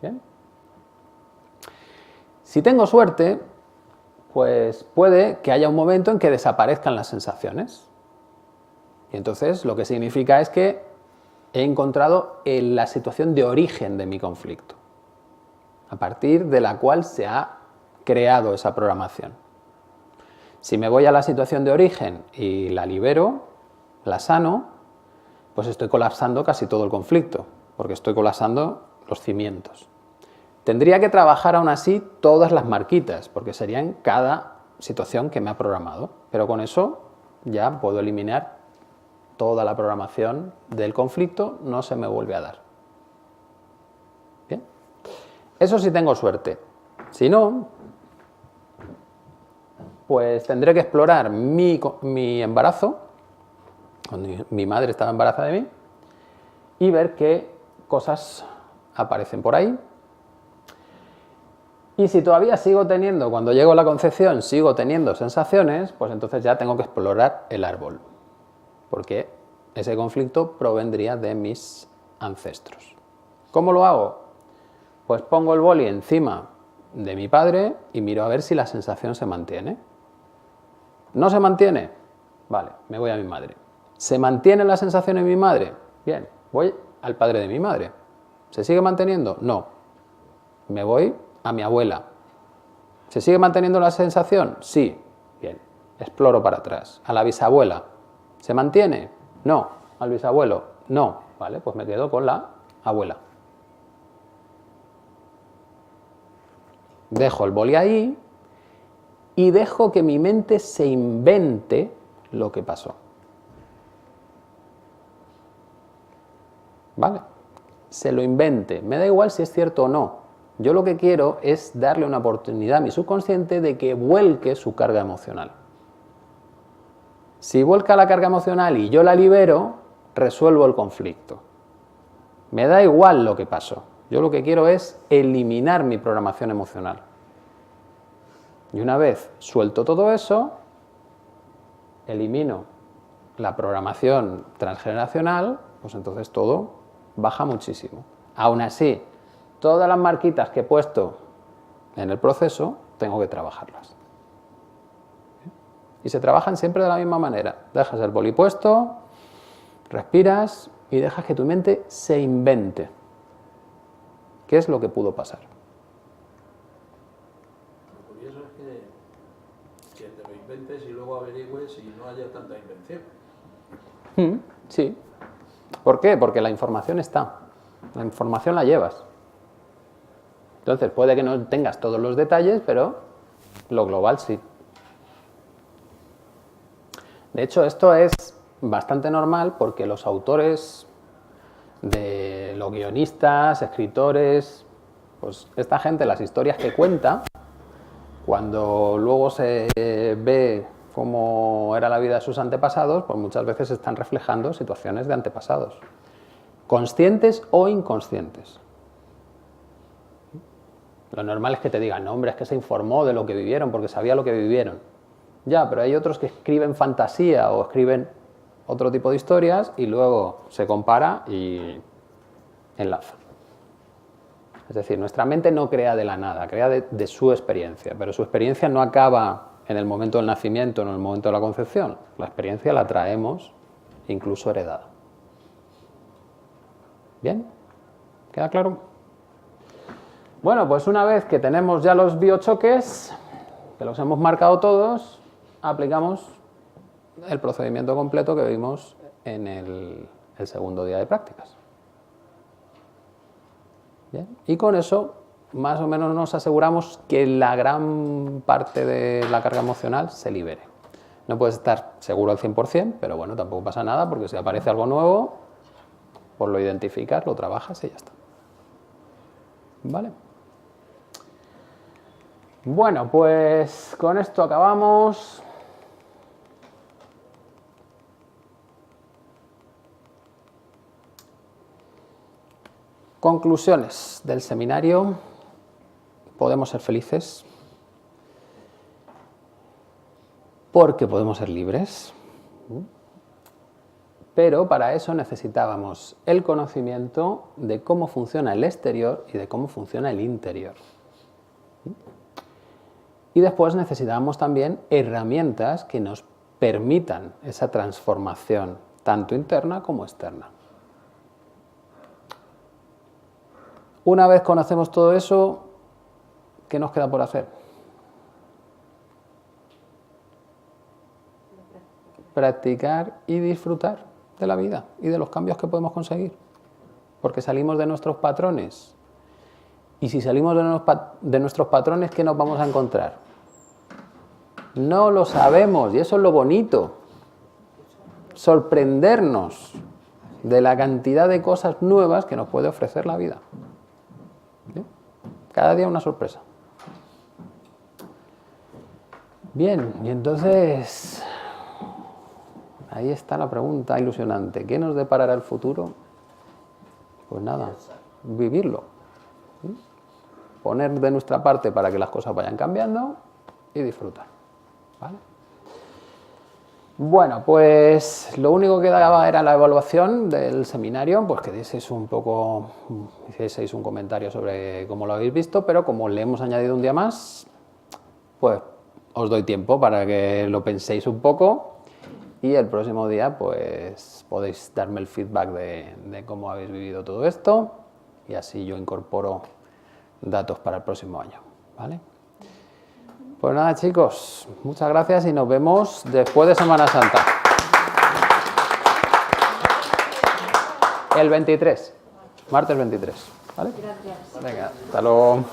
¿Bien? Si tengo suerte, pues puede que haya un momento en que desaparezcan las sensaciones. Y entonces lo que significa es que he encontrado la situación de origen de mi conflicto, a partir de la cual se ha creado esa programación. Si me voy a la situación de origen y la libero, la sano, pues estoy colapsando casi todo el conflicto, porque estoy colapsando los cimientos. Tendría que trabajar aún así todas las marquitas, porque serían cada situación que me ha programado, pero con eso ya puedo eliminar toda la programación del conflicto, no se me vuelve a dar. Bien, eso sí tengo suerte. Si no, pues tendré que explorar mi embarazo, cuando mi madre estaba embarazada de mí, y ver qué cosas aparecen por ahí. Y si todavía sigo teniendo, cuando llego a la concepción, sigo teniendo sensaciones, pues entonces ya tengo que explorar el árbol, porque ese conflicto provendría de mis ancestros. ¿Cómo lo hago? Pues pongo el boli encima de mi padre y miro a ver si la sensación se mantiene. ¿No se mantiene? Vale, me voy a mi madre. ¿Se mantiene la sensación en mi madre? Bien, voy al padre de mi madre. ¿Se sigue manteniendo? No. Me voy a mi abuela. ¿Se sigue manteniendo la sensación? Sí. Bien, exploro para atrás. A la bisabuela. ¿Se mantiene? No. Al bisabuelo. No. Vale, pues me quedo con la abuela. Dejo el boli ahí y dejo que mi mente se invente lo que pasó. ¿Vale? Se lo invente. Me da igual si es cierto o no. Yo lo que quiero es darle una oportunidad a mi subconsciente de que vuelque su carga emocional. Si vuelca la carga emocional y yo la libero, resuelvo el conflicto. Me da igual lo que pasó. Yo lo que quiero es eliminar mi programación emocional. Y una vez suelto todo eso, elimino la programación transgeneracional, pues entonces todo baja muchísimo. Aún así, todas las marquitas que he puesto en el proceso, tengo que trabajarlas. Y se trabajan siempre de la misma manera. Dejas el boli puesto, respiras y dejas que tu mente se invente qué es lo que pudo pasar. Lo curioso es que te lo inventes y luego averigües y no haya tanta invención. Sí, ¿Por qué? Porque la información está. La información la llevas. Entonces, puede que no tengas todos los detalles, pero lo global sí. De hecho, esto es bastante normal porque los autores, de los guionistas, escritores, pues esta gente, las historias que cuenta, cuando luego se ve cómo era la vida de sus antepasados, pues muchas veces están reflejando situaciones de antepasados, conscientes o inconscientes. Lo normal es que te digan, no, hombre, es que se informó de lo que vivieron porque sabía lo que vivieron. Ya, pero hay otros que escriben fantasía o escriben otro tipo de historias y luego se compara y enlaza. Es decir, nuestra mente no crea de la nada, crea de su experiencia, pero su experiencia no acaba en el momento del nacimiento, en el momento de la concepción. La experiencia la traemos incluso heredada. ¿Bien? ¿Queda claro? Bueno, pues una vez que tenemos ya los biochoques, que los hemos marcado todos, aplicamos el procedimiento completo que vimos en el segundo día de prácticas. ¿Bien? Y con eso, más o menos nos aseguramos que la gran parte de la carga emocional se libere. No puedes estar seguro al 100%, pero bueno, tampoco pasa nada, porque si aparece algo nuevo, pues lo identificas, lo trabajas y ya está. ¿Vale? Bueno, pues con esto acabamos. Conclusiones del seminario. Podemos ser felices porque podemos ser libres, pero para eso necesitábamos el conocimiento de cómo funciona el exterior y de cómo funciona el interior. Y después necesitábamos también herramientas que nos permitan esa transformación, tanto interna como externa. Una vez conocemos todo eso, ¿qué nos queda por hacer? Practicar y disfrutar de la vida y de los cambios que podemos conseguir. Porque salimos de nuestros patrones. Y si salimos de nuestros patrones, ¿qué nos vamos a encontrar? No lo sabemos, y eso es lo bonito. Sorprendernos de la cantidad de cosas nuevas que nos puede ofrecer la vida. ¿Sí? Cada día una sorpresa. Bien, y entonces ahí está la pregunta ilusionante. ¿Qué nos deparará el futuro? Pues nada, vivirlo. ¿Sí? Poner de nuestra parte para que las cosas vayan cambiando y disfrutar. ¿Vale? Bueno, pues lo único que daba era la evaluación del seminario, pues que hicieseis un comentario sobre cómo lo habéis visto, pero como le hemos añadido un día más, pues os doy tiempo para que lo penséis un poco y el próximo día pues podéis darme el feedback de cómo habéis vivido todo esto y así yo incorporo datos para el próximo año, ¿vale? Pues nada, chicos, muchas gracias y nos vemos después de Semana Santa. El 23, martes 23, ¿vale? Gracias. Venga, hasta luego.